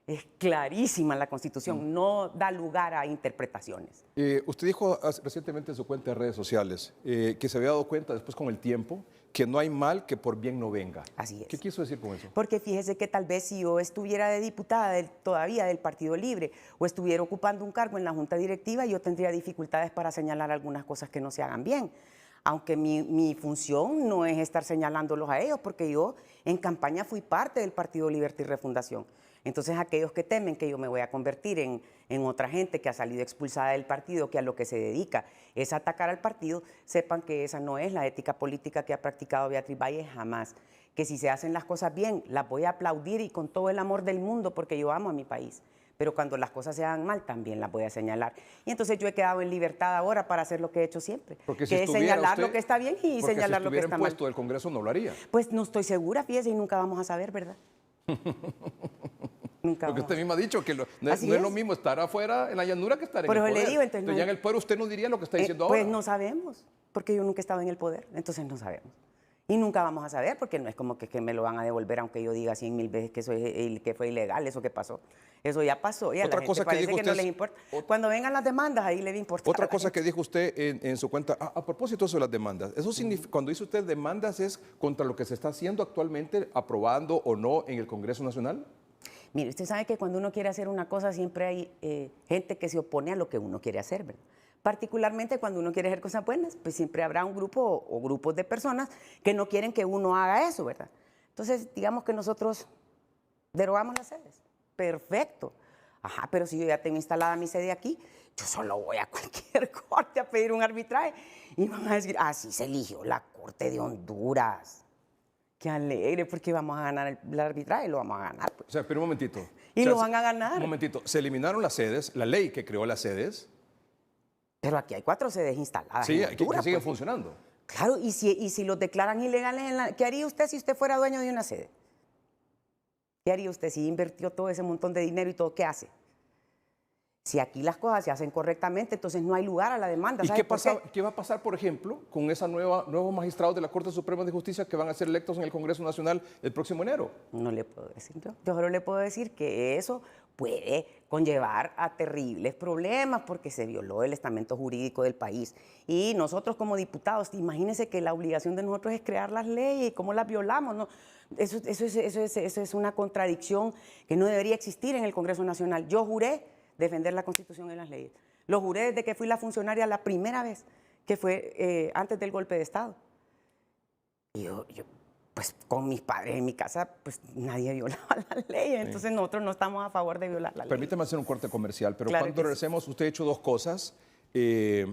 es clarísima la Constitución, no da lugar a interpretaciones. Usted dijo recientemente en su cuenta de redes sociales que se había dado cuenta después con el tiempo que no hay mal que por bien no venga. Así es. ¿Qué quiso decir con eso? Porque fíjese que tal vez si yo estuviera de diputada todavía del Partido Libre o estuviera ocupando un cargo en la Junta Directiva, yo tendría dificultades para señalar algunas cosas que no se hagan bien. Aunque mi función no es estar señalándolos a ellos, porque yo en campaña fui parte del Partido Libertad y Refundación. Entonces, aquellos que temen que yo me voy a convertir en otra gente que ha salido expulsada del partido, que a lo que se dedica es atacar al partido, sepan que esa no es la ética política que ha practicado Beatriz Valle jamás. Que si se hacen las cosas bien, las voy a aplaudir y con todo el amor del mundo, porque yo amo a mi país. Pero cuando las cosas se hagan mal, también las voy a señalar. Y entonces yo he quedado en libertad ahora para hacer lo que he hecho siempre, porque que es señalar lo que está bien y señalar lo que está mal. Si estuviera en puesto del Congreso no lo haría. Pues no estoy segura, fíjese, y nunca vamos a saber, ¿verdad? Nunca. Porque usted mismo ha dicho que no es lo mismo estar afuera en la llanura que estar en el poder. Pero le digo, entonces ya en el poder usted no diría lo que está diciendo pues ahora. Pues no sabemos, porque yo nunca he estado en el poder, entonces no sabemos. Y nunca vamos a saber, porque no es como que me lo van a devolver, aunque yo diga 100.000 veces que fue ilegal, eso que pasó. Eso ya pasó, y a otra la cosa gente que parece dijo que usted, no les importa. Cuando vengan las demandas, ahí le va a importar. Otra cosa que dijo usted en su cuenta, a propósito de las demandas, eso significa, cuando dice usted demandas, ¿es contra lo que se está haciendo actualmente, aprobando o no en el Congreso Nacional? Mire, usted sabe que cuando uno quiere hacer una cosa siempre hay gente que se opone a lo que uno quiere hacer, ¿verdad? Particularmente cuando uno quiere hacer cosas buenas, pues siempre habrá un grupo o grupos de personas que no quieren que uno haga eso, ¿verdad? Entonces, digamos que nosotros derogamos las sedes. Perfecto. Ajá, pero si yo ya tengo instalada mi sede aquí, yo solo voy a cualquier corte a pedir un arbitraje y van a decir, así se eligió la Corte de Honduras. Qué alegre, porque vamos a ganar el arbitraje y lo vamos a ganar. Pues. O sea, pero un momentito. Y lo van a ganar. Un momentito. Se eliminaron las sedes, la ley que creó las sedes. Pero aquí hay 4 sedes instaladas. Sí, en Honduras, que siguen pues. funcionando. Claro, y si los declaran ilegales, ¿qué haría usted si usted fuera dueño de una sede? ¿Qué haría usted si invirtió todo ese montón de dinero y todo? ¿Qué hace? Si aquí las cosas se hacen correctamente, entonces no hay lugar a la demanda. ¿Y qué va a pasar, por ejemplo, con esos nuevos magistrados de la Corte Suprema de Justicia que van a ser electos en el Congreso Nacional el próximo enero? No le puedo decir yo. Yo solo le puedo decir que eso puede conllevar a terribles problemas porque se violó el estamento jurídico del país. Y nosotros como diputados, imagínense que la obligación de nosotros es crear las leyes y cómo las violamos, ¿no? Eso es una contradicción que no debería existir en el Congreso Nacional. Yo juré defender la Constitución y las leyes. Lo juré desde que fui la funcionaria la primera vez, que fue antes del golpe de Estado. Y yo, pues con mis padres en mi casa, pues nadie violaba la ley, entonces nosotros no estamos a favor de violar la ley. Permítame hacer un corte comercial, pero Claro cuando regresemos, usted ha hecho 2 cosas,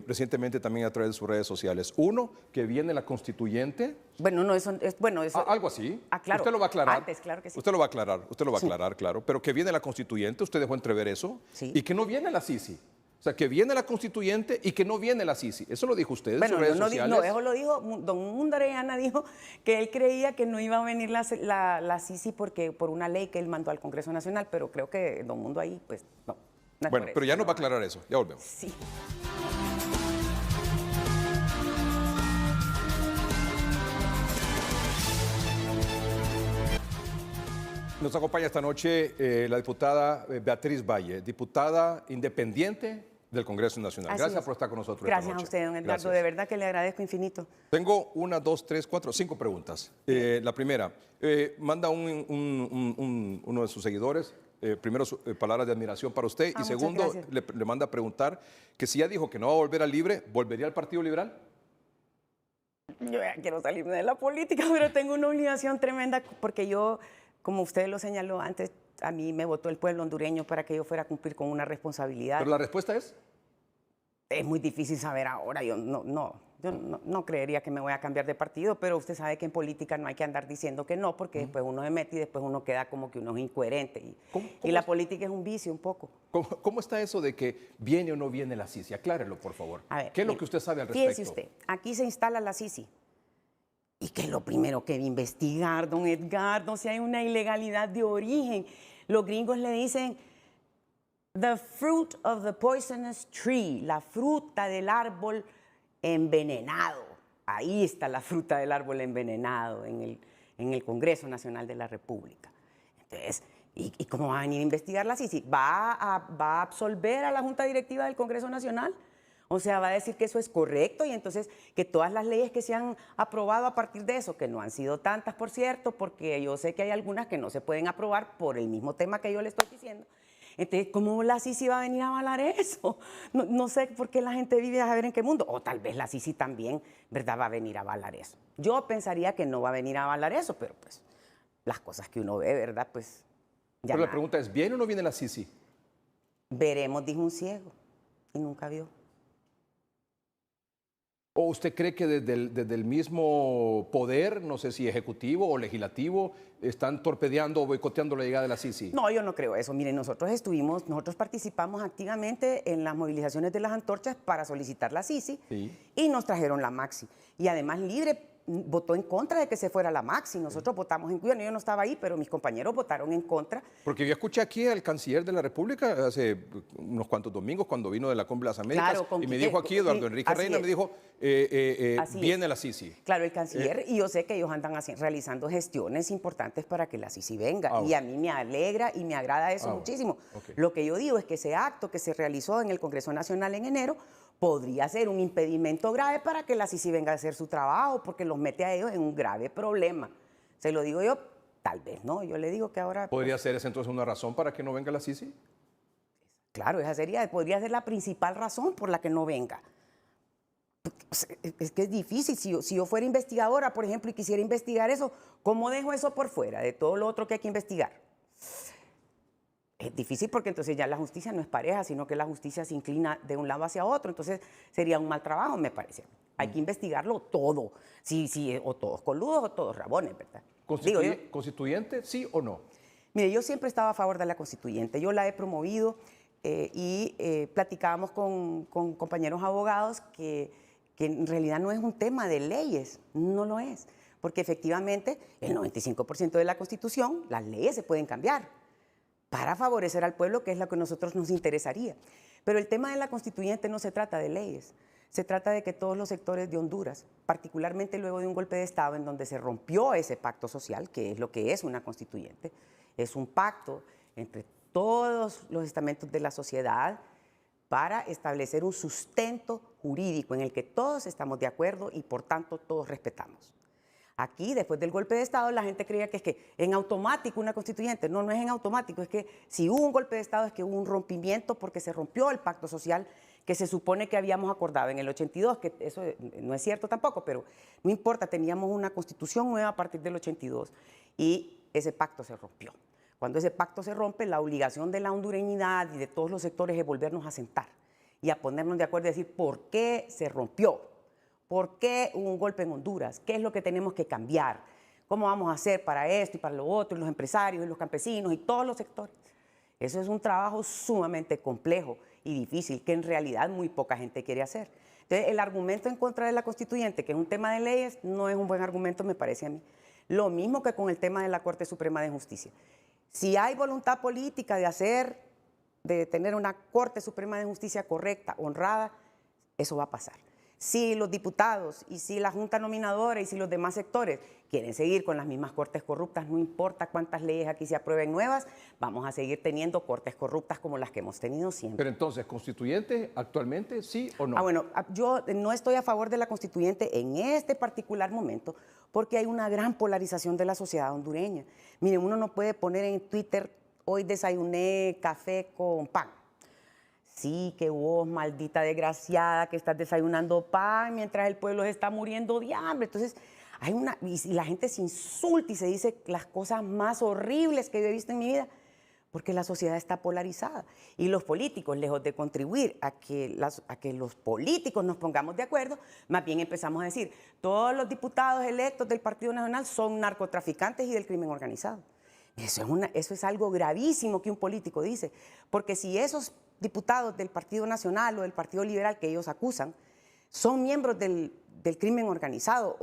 recientemente también a través de sus redes sociales. Uno, que viene la constituyente. Bueno, no, eso es, bueno, eso... Algo así. Claro. Usted lo va a aclarar. Antes, claro que sí. Usted lo va a aclarar, claro. Pero que viene la constituyente, usted dejó entrever eso. Sí. Y que no viene la Sisi. O sea, que viene la constituyente y que no viene la Sisi. Eso lo dijo usted en sus redes sociales. No, eso lo dijo, don Mundo Orellana dijo que él creía que no iba a venir la Sisi por una ley que él mandó al Congreso Nacional, pero creo que don Mundo ahí, pues, no. Bueno, pero ya nos va a aclarar eso. Ya volvemos. Sí. Nos acompaña esta noche la diputada Beatriz Valle, diputada independiente del Congreso Nacional. Así Gracias es. por estar con nosotros Gracias esta noche. a usted, don Edgardo. Gracias. De verdad que le agradezco infinito. Tengo 1, 2, 3, 4, 5 preguntas. La primera, manda uno de sus seguidores, primero palabras de admiración para usted y muchas segundo gracias. le manda a preguntar que si ya dijo que no va a volver al Libre, ¿volvería al Partido Liberal? Yo ya quiero salirme de la política, pero tengo una obligación tremenda porque yo, como usted lo señaló antes, a mí me votó el pueblo hondureño para que yo fuera a cumplir con una responsabilidad. Pero la respuesta es... es muy difícil saber ahora. Yo no creería que me voy a cambiar de partido, pero usted sabe que en política no hay que andar diciendo que no, porque después uno se mete y después uno queda como que uno es incoherente. Y la política es un vicio un poco. ¿Cómo está eso de que viene o no viene la Sisi? Aclárelo, por favor. A ver, ¿Qué es lo mire, que usted sabe al respecto? fíjese usted, aquí se instala la Sisi. ¿Y qué es lo primero que va a investigar, don Edgardo? Si hay una ilegalidad de origen. Los gringos le dicen the fruit of the poisonous tree, la fruta del árbol envenenado. Ahí está la fruta del árbol envenenado en el Congreso Nacional de la República. Entonces, ¿y cómo va a venir a investigar la Sisi? ¿Va a absolver a la Junta Directiva del Congreso Nacional? O sea, va a decir que eso es correcto y entonces que todas las leyes que se han aprobado a partir de eso, que no han sido tantas, por cierto, porque yo sé que hay algunas que no se pueden aprobar por el mismo tema que yo le estoy diciendo. Entonces, ¿cómo la Sisi va a venir a avalar eso? No sé por qué la gente vive a saber en qué mundo. O tal vez la Sisi también, ¿verdad?, va a venir a avalar eso. Yo pensaría que no va a venir a avalar eso, pero pues las cosas que uno ve, ¿verdad? Pues ya. Pero la pregunta es, ¿viene o no viene la Sisi? Veremos, dijo un ciego, y nunca vio. ¿O usted cree que desde el mismo poder, no sé si ejecutivo o legislativo, están torpedeando o boicoteando la llegada de la Sisi? No, yo no creo eso. Miren, nosotros participamos activamente en las movilizaciones de las antorchas para solicitar la Sisi, Sí. y nos trajeron la Maxi. Y además Libre votó en contra de que se fuera la Maxi. Nosotros votamos en cuidado. Yo no estaba ahí, pero mis compañeros votaron en contra. Porque yo escuché aquí al canciller de la República hace unos cuantos domingos cuando vino de la Cumbre de las Américas, Claro, y me dijo aquí, Eduardo Enrique así Reina, es. me dijo, Así viene es. la Sisi. Claro, el canciller, y yo sé que ellos andan realizando gestiones importantes para que la Sisi venga. Ah, y a mí me alegra y me agrada eso muchísimo. Ok. Lo que yo digo es que ese acto que se realizó en el Congreso Nacional en enero podría ser un impedimento grave para que la Sisi venga a hacer su trabajo, porque los mete a ellos en un grave problema. Se lo digo yo, tal vez no. Yo le digo que ahora... ¿Podría ser esa entonces una razón para que no venga la Sisi? Claro, podría ser la principal razón por la que no venga. Es que es difícil. Si yo fuera investigadora, por ejemplo, y quisiera investigar eso, ¿cómo dejo eso por fuera de todo lo otro que hay que investigar? Es difícil porque entonces ya la justicia no es pareja, sino que la justicia se inclina de un lado hacia otro. Entonces sería un mal trabajo, me parece. Hay que investigarlo todo. Sí, o todos coludos o todos rabones, ¿verdad? ¿Constituyente, sí o no? Mire, yo siempre estaba a favor de la constituyente. Yo la he promovido y platicábamos con compañeros abogados que en realidad no es un tema de leyes, no lo es. Porque efectivamente el 95% de la Constitución, las leyes se pueden cambiar para favorecer al pueblo, que es lo que a nosotros nos interesaría. Pero el tema de la constituyente no se trata de leyes, se trata de que todos los sectores de Honduras, particularmente luego de un golpe de Estado en donde se rompió ese pacto social, que es lo que es una constituyente, es un pacto entre todos los estamentos de la sociedad para establecer un sustento jurídico en el que todos estamos de acuerdo y por tanto todos respetamos. Aquí, después del golpe de Estado, la gente creía que es que en automático una constituyente. No, no es en automático, es que si hubo un golpe de Estado es que hubo un rompimiento porque se rompió el pacto social que se supone que habíamos acordado en el 82, que eso no es cierto tampoco, pero no importa, teníamos una constitución nueva a partir del 82 y ese pacto se rompió. Cuando ese pacto se rompe, la obligación de la hondureñidad y de todos los sectores es volvernos a sentar y a ponernos de acuerdo y decir por qué se rompió. ¿Por qué hubo un golpe en Honduras? ¿Qué es lo que tenemos que cambiar? ¿Cómo vamos a hacer para esto y para lo otro? Y los empresarios, y los campesinos y todos los sectores. Eso es un trabajo sumamente complejo y difícil que en realidad muy poca gente quiere hacer. Entonces, el argumento en contra de la constituyente, que es un tema de leyes, no es un buen argumento, me parece a mí. Lo mismo que con el tema de la Corte Suprema de Justicia. Si hay voluntad política de tener una Corte Suprema de Justicia correcta, honrada, eso va a pasar. Si los diputados y si la Junta Nominadora y si los demás sectores quieren seguir con las mismas cortes corruptas, no importa cuántas leyes aquí se aprueben nuevas, vamos a seguir teniendo cortes corruptas como las que hemos tenido siempre. Pero entonces, ¿constituyente actualmente sí o no? Bueno, yo no estoy a favor de la constituyente en este particular momento porque hay una gran polarización de la sociedad hondureña. Miren, uno no puede poner en Twitter, hoy desayuné café con pan. Sí, que vos, maldita desgraciada, que estás desayunando pan mientras el pueblo se está muriendo de hambre. Entonces, y la gente se insulta y se dice las cosas más horribles que yo he visto en mi vida, porque la sociedad está polarizada y los políticos, lejos de contribuir a que los políticos nos pongamos de acuerdo, más bien empezamos a decir, todos los diputados electos del Partido Nacional son narcotraficantes y del crimen organizado. Eso es algo gravísimo que un político dice, porque si esos diputados del Partido Nacional o del Partido Liberal que ellos acusan son miembros del crimen organizado,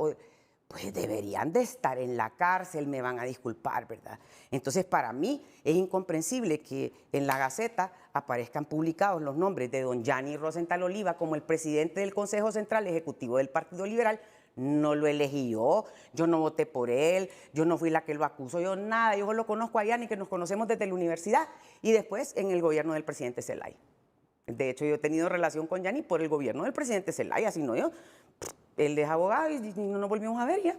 pues deberían de estar en la cárcel, me van a disculpar, ¿verdad? Entonces, para mí es incomprensible que en la Gaceta aparezcan publicados los nombres de don Gianni Rosenthal Oliva como el presidente del Consejo Central Ejecutivo del Partido Liberal. No lo elegí yo no voté por él, yo no fui la que lo acusó, yo nada, yo lo conozco a Gianni, que nos conocemos desde la universidad y después en el gobierno del presidente Zelaya. De hecho, yo he tenido relación con Gianni por el gobierno del presidente Zelaya, si no yo, él es abogado y no nos volvimos a ver ya.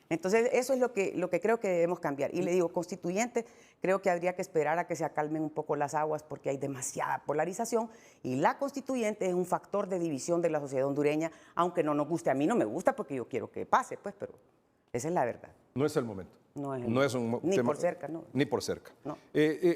Entonces, eso es lo que creo que debemos cambiar. Y le digo, constituyente, creo que habría que esperar a que se acalmen un poco las aguas porque hay demasiada polarización y la constituyente es un factor de división de la sociedad hondureña, aunque no nos guste. A mí no me gusta porque yo quiero que pase, pues, pero esa es la verdad. No es el momento. No es, No es un ni tema, por cerca, no. Ni por cerca. No.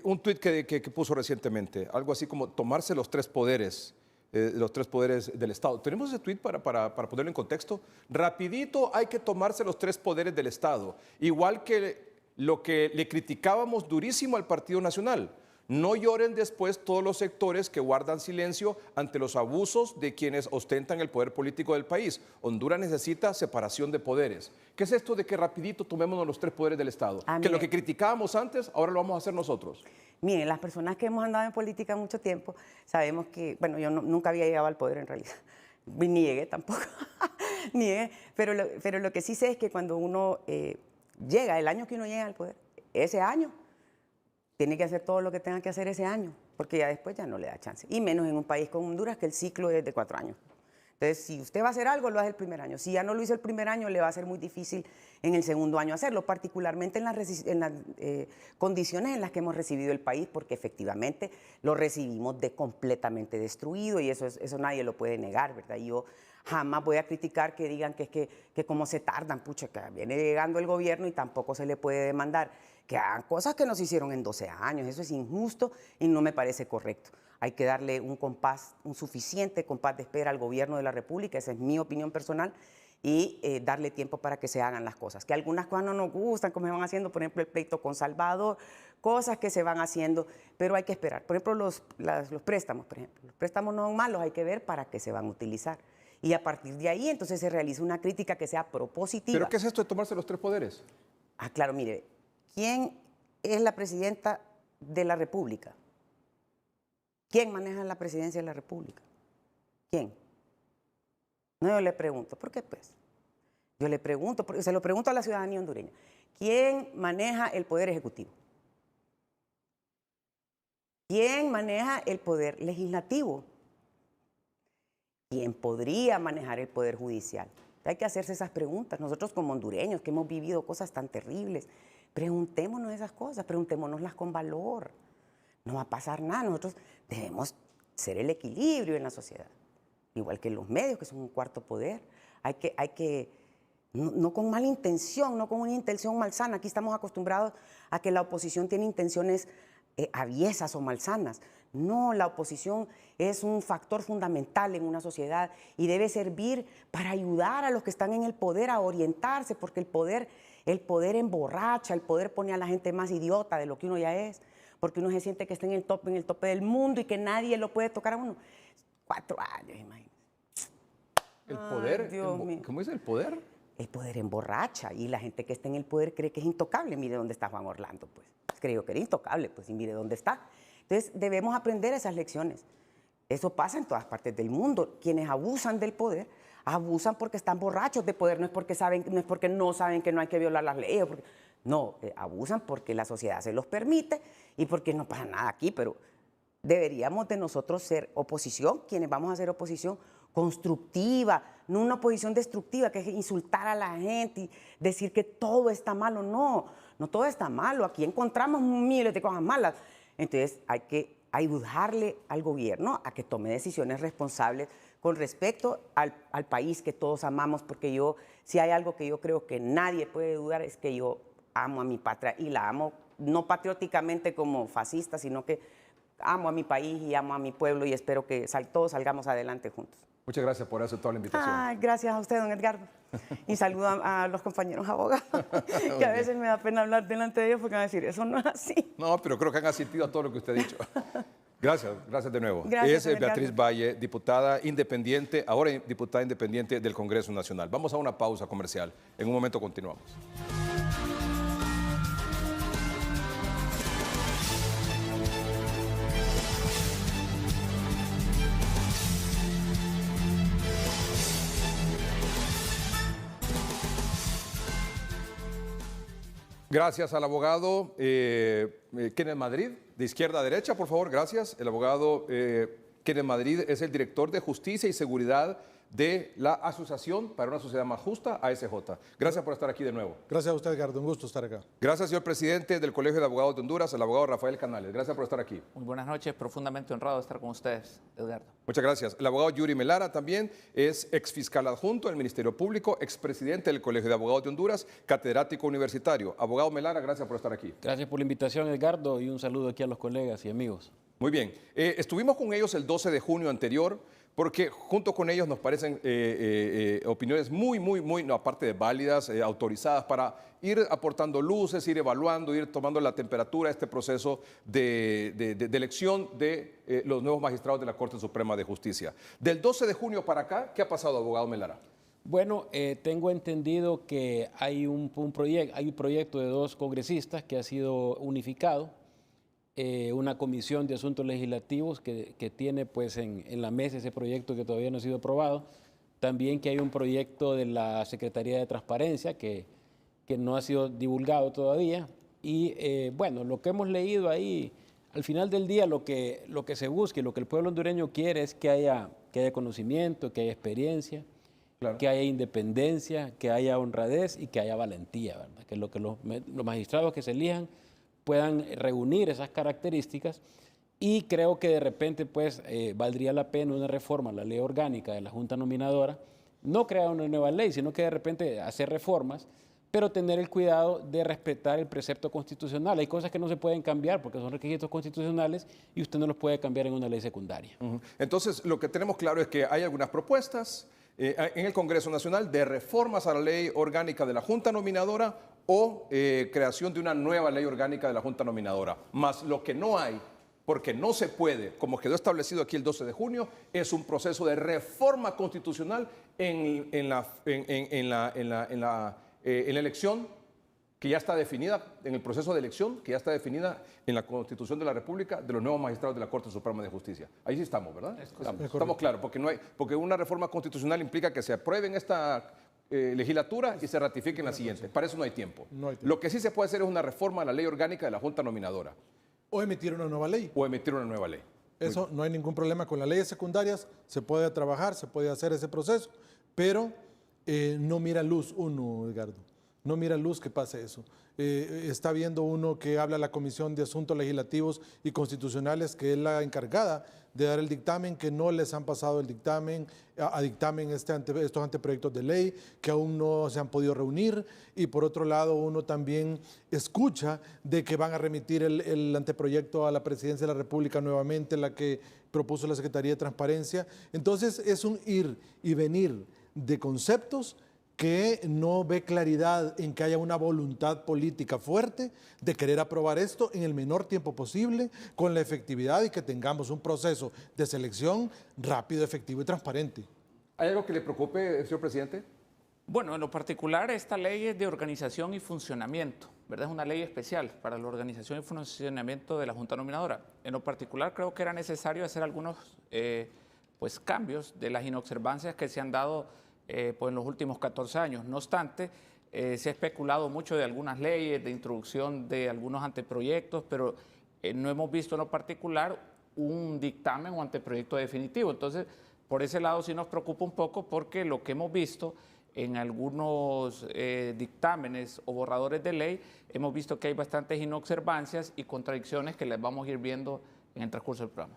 Un tuit que puso recientemente, algo así como tomarse los tres poderes del Estado. ¿Tenemos ese tuit para ponerlo en contexto? Rapidito hay que tomarse los tres poderes del Estado. Igual que lo que le criticábamos durísimo al Partido Nacional. No lloren después todos los sectores que guardan silencio ante los abusos de quienes ostentan el poder político del país. Honduras necesita separación de poderes. ¿Qué es esto de que rapidito tomémonos los tres poderes del Estado? Que lo que criticábamos antes, ahora lo vamos a hacer nosotros. Miren, las personas que hemos andado en política mucho tiempo, sabemos que, bueno, yo nunca había llegado al poder en realidad, ni llegué tampoco, ni llegué, pero lo que sí sé es que cuando uno llega, el año que uno llega al poder, ese año, tiene que hacer todo lo que tenga que hacer ese año, porque ya después ya no le da chance, y menos en un país como Honduras, que el ciclo es de 4 años. Entonces, si usted va a hacer algo, lo hace el primer año. Si ya no lo hizo el primer año, le va a ser muy difícil en el segundo año hacerlo, particularmente en las condiciones en las que hemos recibido el país, porque efectivamente lo recibimos completamente destruido y eso nadie lo puede negar, ¿verdad? Y yo jamás voy a criticar que digan que cómo se tardan, pucha, que viene llegando el gobierno y tampoco se le puede demandar que hagan cosas que nos hicieron en 12 años. Eso es injusto y no me parece correcto. Hay que darle un suficiente compás de espera al gobierno de la República, esa es mi opinión personal, y darle tiempo para que se hagan las cosas. Que algunas cosas no nos gustan, como se van haciendo, por ejemplo, el pleito con Salvador, cosas que se van haciendo, pero hay que esperar. Por ejemplo, los préstamos, por ejemplo. Los préstamos no son malos, hay que ver para qué se van a utilizar. Y a partir de ahí, entonces, se realiza una crítica que sea propositiva. ¿Pero qué es esto de tomarse los tres poderes? Ah, claro, mire, ¿quién es la presidenta de la República? ¿Quién maneja la presidencia de la República? ¿Quién? No, yo le pregunto, ¿por qué pues? Yo le pregunto, se lo pregunto a la ciudadanía hondureña. ¿Quién maneja el poder ejecutivo? ¿Quién maneja el poder legislativo? ¿Quién podría manejar el poder judicial? Hay que hacerse esas preguntas. Nosotros como hondureños que hemos vivido cosas tan terribles, preguntémonos esas cosas, preguntémonoslas con valor. No va a pasar nada. Nosotros debemos ser el equilibrio en la sociedad. Igual que los medios, que son un cuarto poder. Hay que no con mala intención, no con una intención malsana. Aquí estamos acostumbrados a que la oposición tiene intenciones aviesas o malsanas. No, la oposición es un factor fundamental en una sociedad y debe servir para ayudar a los que están en el poder a orientarse, porque el poder emborracha, el poder pone a la gente más idiota de lo que uno ya es, porque uno se siente que está en el tope del mundo y que nadie lo puede tocar a uno. 4 años, imagínate. El poder, ay, Dios mío. ¿Cómo es el poder? El poder emborracha y la gente que está en el poder cree que es intocable. Mire dónde está Juan Orlando, pues. Creo que era intocable, pues, y mire dónde está. Entonces, debemos aprender esas lecciones. Eso pasa en todas partes del mundo. Quienes abusan del poder, abusan porque están borrachos de poder, no es porque no saben que no hay que violar las leyes. No, abusan porque la sociedad se los permite y porque no pasa nada aquí, pero deberíamos de nosotros ser oposición, quienes vamos a ser oposición constructiva, no una oposición destructiva, que es insultar a la gente y decir que todo está malo. No, no todo está malo. Aquí encontramos miles de cosas malas. Entonces hay que ayudarle al gobierno a que tome decisiones responsables con respecto al país que todos amamos, porque si hay algo que yo creo que nadie puede dudar, es que yo amo a mi patria y la amo no patrióticamente como fascista, sino que amo a mi país y amo a mi pueblo y espero que todos salgamos adelante juntos. Muchas gracias por aceptar la invitación. Ay, gracias a usted, don Edgardo. Y saludo a los compañeros abogados, que a veces me da pena hablar delante de ellos porque van a decir, eso no es así. No, pero creo que han asistido a todo lo que usted ha dicho. Gracias, gracias de nuevo. Gracias, Es Beatriz Valle, diputada independiente, ahora diputada independiente del Congreso Nacional. Vamos a una pausa comercial. En un momento continuamos. Gracias al abogado Kenneth Madrid, de izquierda a derecha, por favor, gracias. El abogado Kenneth Madrid es el director de Justicia y Seguridad de la Asociación para una Sociedad Más Justa, ASJ. Gracias por estar aquí de nuevo. Gracias a usted, Edgardo. Un gusto estar acá. Gracias, señor presidente del Colegio de Abogados de Honduras, el abogado Rafael Canales. Gracias por estar aquí. Muy buenas noches, profundamente honrado de estar con ustedes, Edgardo. Muchas gracias. El abogado Yuri Melara también es exfiscal adjunto del Ministerio Público, expresidente del Colegio de Abogados de Honduras, catedrático universitario. Abogado Melara, gracias por estar aquí. Gracias por la invitación, Edgardo, y un saludo aquí a los colegas y amigos. Muy bien. Estuvimos con ellos el 12 de junio anterior, porque junto con ellos nos parecen opiniones muy, no, aparte de válidas, autorizadas para ir aportando luces, ir evaluando, ir tomando la temperatura a este proceso de elección de los nuevos magistrados de la Corte Suprema de Justicia. Del 12 de junio para acá, ¿qué ha pasado, abogado Melara? Bueno, tengo entendido que hay un proyecto de dos congresistas que ha sido unificado, una comisión de asuntos legislativos que tiene pues en la mesa ese proyecto que todavía no ha sido aprobado. También que hay un proyecto de la Secretaría de Transparencia que no ha sido divulgado todavía. Y bueno, lo que hemos leído ahí, al final del día lo que se busca y lo que el pueblo hondureño quiere es que haya conocimiento, que haya experiencia, claro, que haya independencia, que haya honradez y que haya valentía, ¿verdad? Que los magistrados que se elijan puedan reunir esas características, y creo que de repente pues valdría la pena una reforma a la ley orgánica de la Junta Nominadora, no crear una nueva ley, sino que de repente hacer reformas, pero tener el cuidado de respetar el precepto constitucional. Hay cosas que no se pueden cambiar porque son requisitos constitucionales y usted no los puede cambiar en una ley secundaria. Entonces, lo que tenemos claro es que hay algunas propuestas en el Congreso Nacional de reformas a la ley orgánica de la Junta Nominadora o creación de una nueva ley orgánica de la Junta Nominadora. Más lo que no hay, porque no se puede, como quedó establecido aquí el 12 de junio, es un proceso de reforma constitucional en la elección que ya está definida, en el proceso de elección que ya está definida en la Constitución de la República de los nuevos magistrados de la Corte Suprema de Justicia. Ahí sí estamos, ¿verdad? Estamos claros, porque una reforma constitucional implica que se apruebe en esta legislatura y se ratifique en la siguiente. Para eso no hay tiempo. Lo que sí se puede hacer es una reforma a la ley orgánica de la Junta Nominadora. O emitir una nueva ley. O emitir una nueva ley. Eso no hay ningún problema con las leyes secundarias, se puede trabajar, se puede hacer ese proceso, pero no mira luz uno, Edgardo. No mira luz que pase eso. Está viendo uno que habla la Comisión de Asuntos Legislativos y Constitucionales, que es la encargada de dar el dictamen, que no les han pasado el dictamen, a dictamen estos anteproyectos de ley, que aún no se han podido reunir. Y por otro lado, uno también escucha de que van a remitir el anteproyecto a la Presidencia de la República nuevamente, la que propuso la Secretaría de Transparencia. Entonces es un ir y venir de conceptos que no ve claridad en que haya una voluntad política fuerte de querer aprobar esto en el menor tiempo posible, con la efectividad, y que tengamos un proceso de selección rápido, efectivo y transparente. ¿Hay algo que le preocupe, señor presidente? Bueno, en lo particular, esta ley es de organización y funcionamiento, ¿verdad? Es una ley especial para la organización y funcionamiento de la Junta Nominadora. En lo particular, creo que era necesario hacer algunos pues, cambios de las inobservancias que se han dado pues en los últimos 14 años. No obstante, se ha especulado mucho de algunas leyes, de introducción de algunos anteproyectos, pero no hemos visto en lo particular un dictamen o anteproyecto definitivo. Entonces, por ese lado sí nos preocupa un poco, porque lo que hemos visto en algunos dictámenes o borradores de ley, hemos visto que hay bastantes inobservancias y contradicciones que les vamos a ir viendo en el transcurso del programa.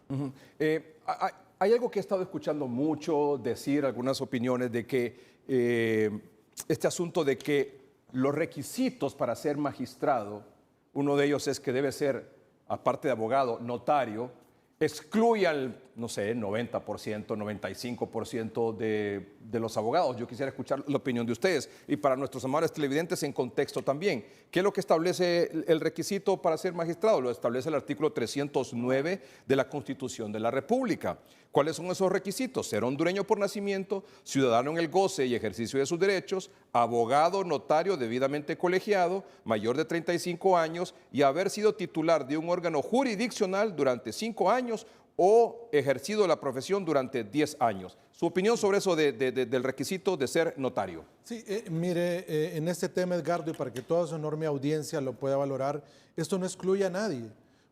Hay algo que he estado escuchando mucho decir, algunas opiniones, de que este asunto de que los requisitos para ser magistrado Uno de ellos es que debe ser, aparte de abogado, notario, excluye al, no sé, 90%, 95% de los abogados. Yo quisiera escuchar la opinión de ustedes y para nuestros amables televidentes en contexto también. ¿Qué es lo que establece el requisito para ser magistrado? Lo establece el artículo 309 de la Constitución de la República. ¿Cuáles son esos requisitos? Ser hondureño por nacimiento, ciudadano en el goce y ejercicio de sus derechos, abogado, notario debidamente colegiado, mayor de 35 años y haber sido titular de un órgano jurisdiccional durante 5 años o ejercido la profesión durante 10 años. Su opinión sobre eso del requisito de ser notario. Sí, mire, en este tema, Edgardo, y para que toda su enorme audiencia lo pueda valorar, esto no excluye a nadie,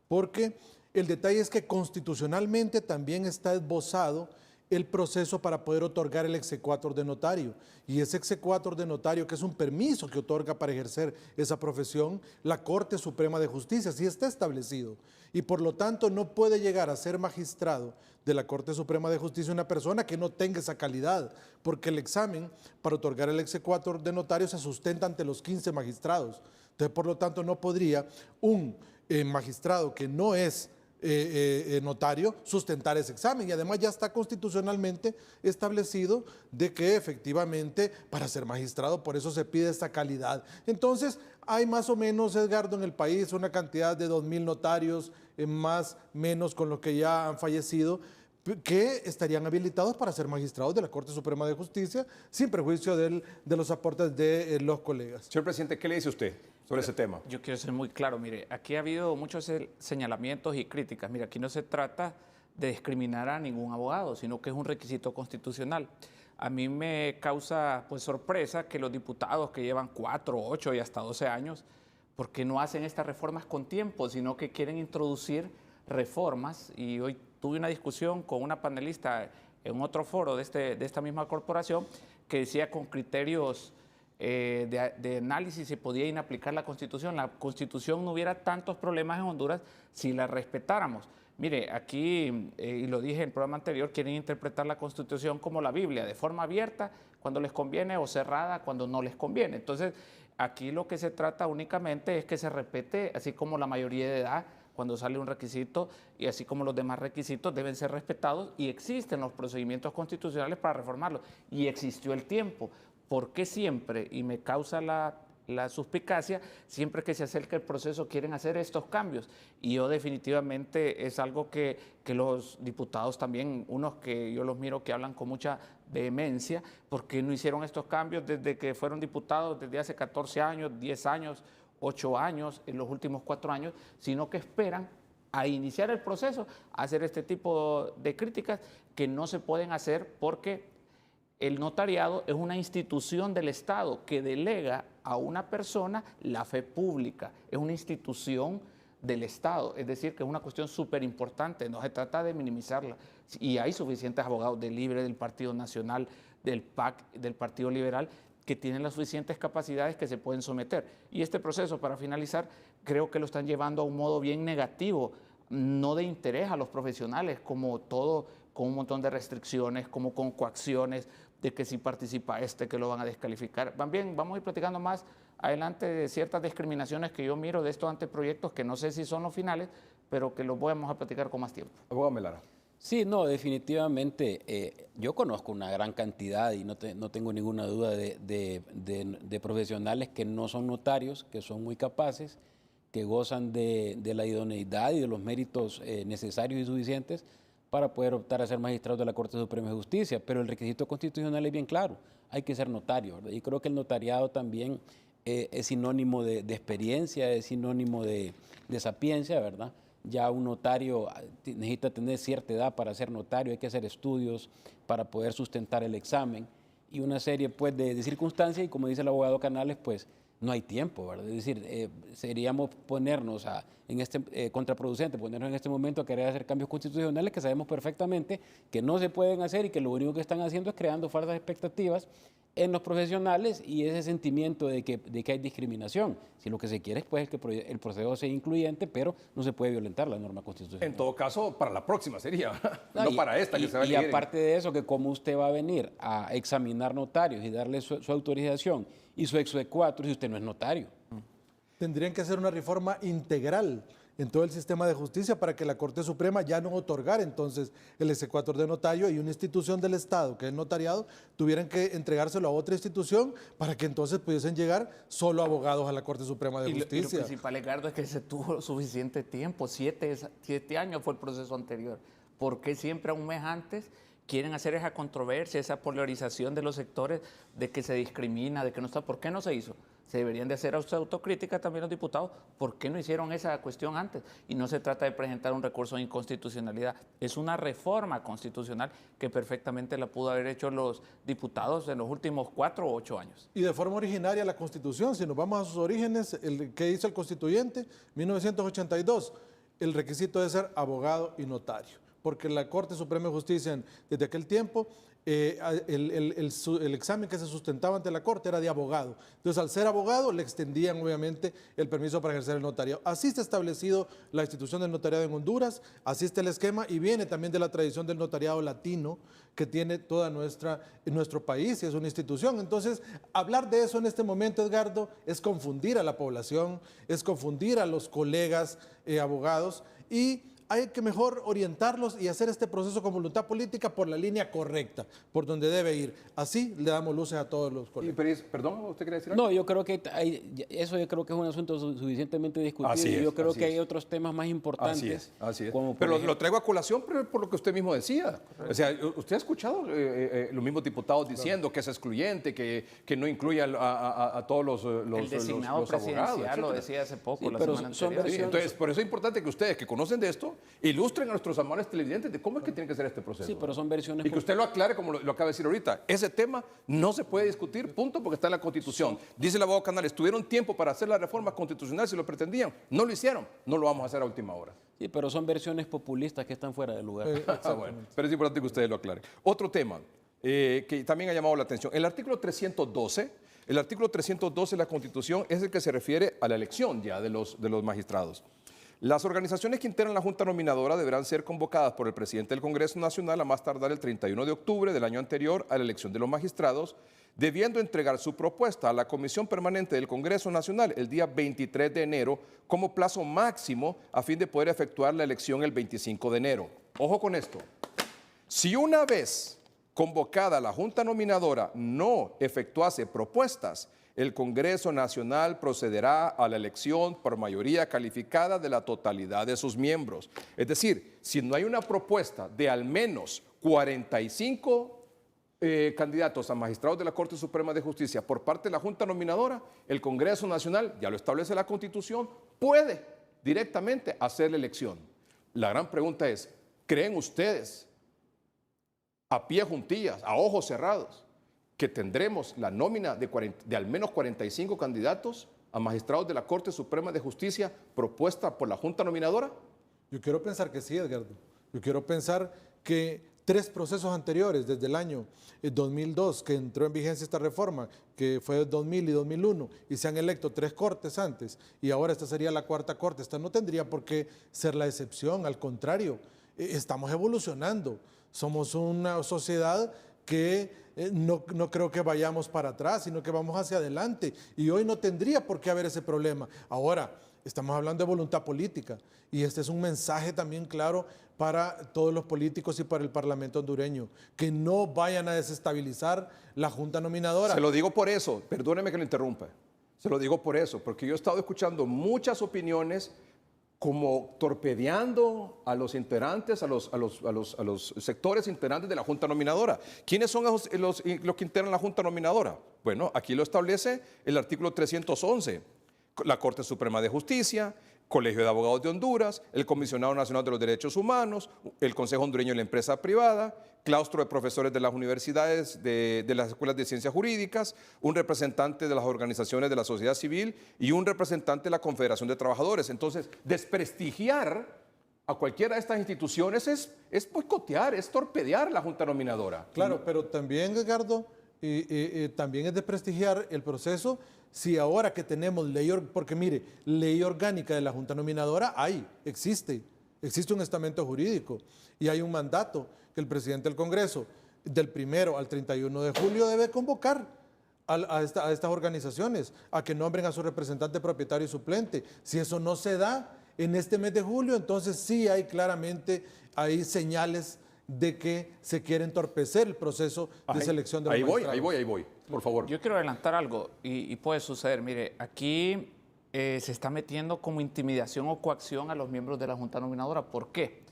porque el detalle es que constitucionalmente también está esbozado el proceso para poder otorgar el exequatur de notario. Y ese exequatur de notario, que es un permiso que otorga para ejercer esa profesión, la Corte Suprema de Justicia, sí está establecido. Y por lo tanto no puede llegar a ser magistrado de la Corte Suprema de Justicia una persona que no tenga esa calidad, porque el examen para otorgar el exequatur de notario se sustenta ante los 15 magistrados. Entonces, por lo tanto, no podría un magistrado que no es notario sustentar ese examen, y además ya está constitucionalmente establecido de que efectivamente para ser magistrado por eso se pide esta calidad. Entonces hay más o menos, Edgardo, en el país una cantidad de 2.000 notarios, más menos con los que ya han fallecido, que estarían habilitados para ser magistrados de la Corte Suprema de Justicia sin perjuicio de los aportes de los colegas. Señor presidente, ¿qué le dice usted sobre ese tema? Yo quiero ser muy claro, mire, aquí ha habido muchos señalamientos y críticas. Mire, aquí no se trata de discriminar a ningún abogado, sino que es un requisito constitucional. A mí me causa pues sorpresa que los diputados que llevan 4, 8 y hasta 12 años, ¿por qué no hacen estas reformas con tiempo, sino que quieren introducir reformas? Y hoy tuve una discusión con una panelista en otro foro de esta misma corporación que decía con criterios de análisis se podía inaplicar la Constitución. La Constitución no hubiera tantos problemas en Honduras si la respetáramos. Mire, aquí, y lo dije en el programa anterior, quieren interpretar la Constitución como la Biblia, de forma abierta cuando les conviene o cerrada cuando no les conviene. Entonces, aquí lo que se trata únicamente es que se respete, así como la mayoría de edad, cuando sale un requisito, y así como los demás requisitos deben ser respetados, y existen los procedimientos constitucionales para reformarlos, y existió el tiempo. ¿Por qué siempre, y me causa la suspicacia, siempre que se acerca el proceso quieren hacer estos cambios? Y yo definitivamente es algo que los diputados también, unos que yo los miro que hablan con mucha vehemencia, ¿por qué no hicieron estos cambios desde que fueron diputados, desde hace 14 años, 10 años, 8 años, en los últimos 4 años, sino que esperan a iniciar el proceso, a hacer este tipo de críticas que no se pueden hacer porque el notariado es una institución del Estado que delega a una persona la fe pública, es una institución del Estado, es decir, que es una cuestión súper importante, no se trata de minimizarla. Y hay suficientes abogados del LIBRE, del Partido Nacional, del PAC, del Partido Liberal, que tienen las suficientes capacidades que se pueden someter. Y este proceso, para finalizar, creo que lo están llevando a un modo bien negativo, no de interés a los profesionales, como todo, con un montón de restricciones, como con coacciones, de que si participa que lo van a descalificar. También vamos a ir platicando más adelante de ciertas discriminaciones que yo miro de estos anteproyectos, que no sé si son los finales, pero que los vamos a platicar con más tiempo. Abogado Melara. Sí, no, definitivamente. Yo conozco una gran cantidad y no tengo ninguna duda de profesionales que no son notarios, que son muy capaces, que gozan de la idoneidad y de los méritos necesarios y suficientes para poder optar a ser magistrados de la Corte Suprema de Justicia. Pero el requisito constitucional es bien claro, hay que ser notario, ¿verdad? Y creo que el notariado también es sinónimo de experiencia, es sinónimo de sapiencia, ¿verdad? Ya un notario necesita tener cierta edad para ser notario, hay que hacer estudios para poder sustentar el examen y una serie pues, de circunstancias, y como dice el abogado Canales, pues no hay tiempo, ¿verdad? Es decir, seríamos ponernos contraproducente, ponernos en este momento a querer hacer cambios constitucionales que sabemos perfectamente que no se pueden hacer y que lo único que están haciendo es creando falsas expectativas en los profesionales y ese sentimiento de que hay discriminación. Si lo que se quiere es pues, que el proceso sea incluyente, pero no se puede violentar la norma constitucional. En todo caso, para la próxima sería, no para esta que se va a Y elegir. aparte de eso, que como usted va a venir a examinar notarios y darle su autorización y su exequatur si usted no es notario. tendrían que hacer una reforma integral en todo el sistema de justicia para que la Corte Suprema ya no otorgara entonces el exequatur de notario y una institución del Estado, que es el notariado, tuvieran que entregárselo a otra institución para que entonces pudiesen llegar solo abogados a la Corte Suprema de Y lo Justicia. principal, Edgardo, es que se tuvo suficiente tiempo, 7 años fue el proceso anterior. ¿Por qué siempre a un mes antes quieren hacer esa controversia, esa polarización de los sectores, de que se discrimina, de que no está? ¿Por qué no se hizo? Se deberían de hacer autocrítica también los diputados. ¿Por qué no hicieron esa cuestión antes? Y no se trata de presentar un recurso de inconstitucionalidad. Es una reforma constitucional que perfectamente la pudo haber hecho los diputados en los últimos 4 o 8 años. Y de forma originaria la Constitución, si nos vamos a sus orígenes, ¿qué hizo el constituyente? 1982, el requisito de ser abogado y notario, porque la Corte Suprema de Justicia desde aquel tiempo, el examen que se sustentaba ante la Corte era de abogado. Entonces, al ser abogado, le extendían obviamente el permiso para ejercer el notariado. Así está establecido la institución del notariado en Honduras, así está el esquema y viene también de la tradición del notariado latino que tiene toda nuestro país y es una institución. Entonces, hablar de eso en este momento, Edgardo, es confundir a la población, es confundir a los colegas abogados y hay que mejor orientarlos y hacer este proceso con voluntad política por la línea correcta, por donde debe ir. Así le damos luces a todos los colegas. Perdón, ¿usted quiere decir algo? No, yo creo que eso yo creo que es un asunto suficientemente discutido. Así es, yo creo así que hay es. otros temas más importantes. Así es. Como por Pero ejemplo, lo traigo a colación por lo que usted mismo decía. O sea, usted ha escuchado los mismos diputados diciendo que es excluyente, que no incluye a todos los El designado los presidencial abogados, lo etcétera. decía hace poco, Sí, la pero semana son anterior. Sí, versiones. entonces, por eso es importante que ustedes que conocen de esto ilustren a nuestros amables televidentes de cómo es que tiene que ser este proceso. Sí, pero son versiones. Y que usted lo aclare como lo acaba de decir ahorita. Ese tema no se puede discutir, punto, porque está en la Constitución. Dice el abogado Canales, tuvieron tiempo para hacer la reforma constitucional si lo pretendían. No lo hicieron, no lo vamos a hacer a última hora. Sí, pero son versiones populistas que están fuera de lugar. Bueno, pero es importante que ustedes lo aclaren. Otro tema que también ha llamado la atención. El artículo 312 de la Constitución es el que se refiere a la elección ya de los magistrados. Las organizaciones que integran la Junta Nominadora deberán ser convocadas por el presidente del Congreso Nacional a más tardar el 31 de octubre del año anterior a la elección de los magistrados, debiendo entregar su propuesta a la Comisión Permanente del Congreso Nacional el día 23 de enero como plazo máximo a fin de poder efectuar la elección el 25 de enero. Ojo con esto. Si una vez convocada la Junta Nominadora no efectuase propuestas, el Congreso Nacional procederá a la elección por mayoría calificada de la totalidad de sus miembros. Es decir, si no hay una propuesta de al menos 45 candidatos a magistrados de la Corte Suprema de Justicia por parte de la Junta Nominadora, el Congreso Nacional, ya lo establece la Constitución, puede directamente hacer la elección. La gran pregunta es, ¿creen ustedes, a pie juntillas, a ojos cerrados, que tendremos la nómina de al menos 45 candidatos a magistrados de la Corte Suprema de Justicia propuesta por la Junta Nominadora? Yo quiero pensar que sí, Edgardo. Yo quiero pensar que 3 procesos anteriores, desde el año 2002, que entró en vigencia esta reforma, que fue 2000 y 2001, y se han electo 3 cortes antes, y ahora esta sería la 4ª corte. Esta no tendría por qué ser la excepción, al contrario, estamos evolucionando. Somos una sociedad que no creo que vayamos para atrás, sino que vamos hacia adelante. Y hoy no tendría por qué haber ese problema. Ahora, estamos hablando de voluntad política y este es un mensaje también claro para todos los políticos y para el Parlamento hondureño, que no vayan a desestabilizar la Junta Nominadora. Se lo digo por eso, perdóneme que lo interrumpa. Se lo digo por eso, porque yo he estado escuchando muchas opiniones como torpedeando a los integrantes, a los sectores integrantes de la Junta Nominadora. ¿Quiénes son los que integran la Junta Nominadora? Bueno, aquí lo establece el artículo 311. La Corte Suprema de Justicia, Colegio de Abogados de Honduras, el Comisionado Nacional de los Derechos Humanos, el Consejo Hondureño de la Empresa Privada, claustro de profesores de las universidades, de las escuelas de ciencias jurídicas, un representante de las organizaciones de la sociedad civil y un representante de la Confederación de Trabajadores. Entonces, desprestigiar a cualquiera de estas instituciones es boicotear, es torpedear la Junta Nominadora. Claro, pero también, Edgardo, también es desprestigiar el proceso si ahora que tenemos porque mire, ley orgánica de la Junta Nominadora existe un estamento jurídico y hay un mandato que el presidente del Congreso del 1 al 31 de julio debe convocar a estas organizaciones, a que nombren a su representante propietario y suplente. Si eso no se da en este mes de julio, entonces sí hay claramente señales de que se quiere entorpecer el proceso de selección de los magistrados. Ahí voy, por favor. Yo quiero adelantar algo y puede suceder. Mire, aquí se está metiendo como intimidación o coacción a los miembros de la Junta Nominadora. ¿Por qué?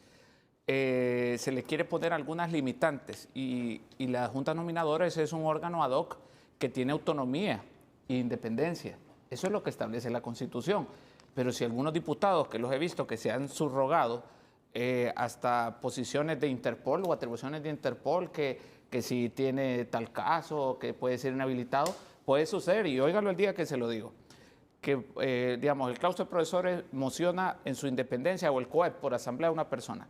Se le quiere poner algunas limitantes y la Junta Nominadora es un órgano ad hoc que tiene autonomía e independencia. Eso es lo que establece la Constitución. Pero si algunos diputados, que los he visto, que se han subrogado hasta posiciones de Interpol o atribuciones de Interpol, que si tiene tal caso, que puede ser inhabilitado, puede suceder, y óigalo el día que se lo digo, que digamos, el claustro de profesores mociona en su independencia o el COEP por asamblea de una persona,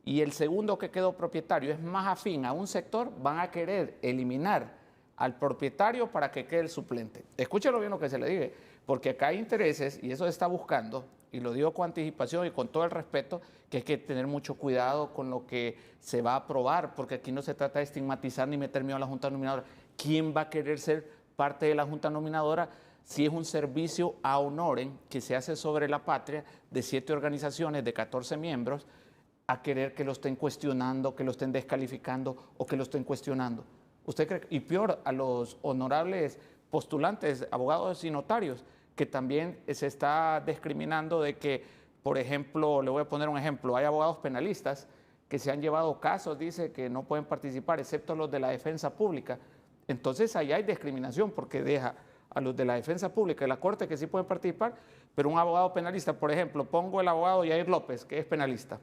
y el segundo que quedó propietario es más afín a un sector, van a querer eliminar al propietario para que quede el suplente. Escúchelo bien lo que se le diga, porque acá hay intereses y eso se está buscando, y lo digo con anticipación y con todo el respeto, que hay que tener mucho cuidado con lo que se va a aprobar, porque aquí no se trata de estigmatizar ni meter miedo a la Junta Nominadora. ¿Quién va a querer ser parte de la Junta Nominadora si es un servicio a honorem que se hace sobre la patria de 7 organizaciones de 14 miembros a querer que lo estén cuestionando, que lo estén descalificando o que lo estén cuestionando? ¿Usted cree? Y peor, a los honorables postulantes, abogados y notarios, que también se está discriminando de que, por ejemplo, le voy a poner un ejemplo, hay abogados penalistas que se han llevado casos, dice que no pueden participar, excepto los de la defensa pública. Entonces ahí hay discriminación porque deja a los de la defensa pública y la corte que sí pueden participar, pero un abogado penalista, por ejemplo, pongo el abogado Yair López, que es penalista,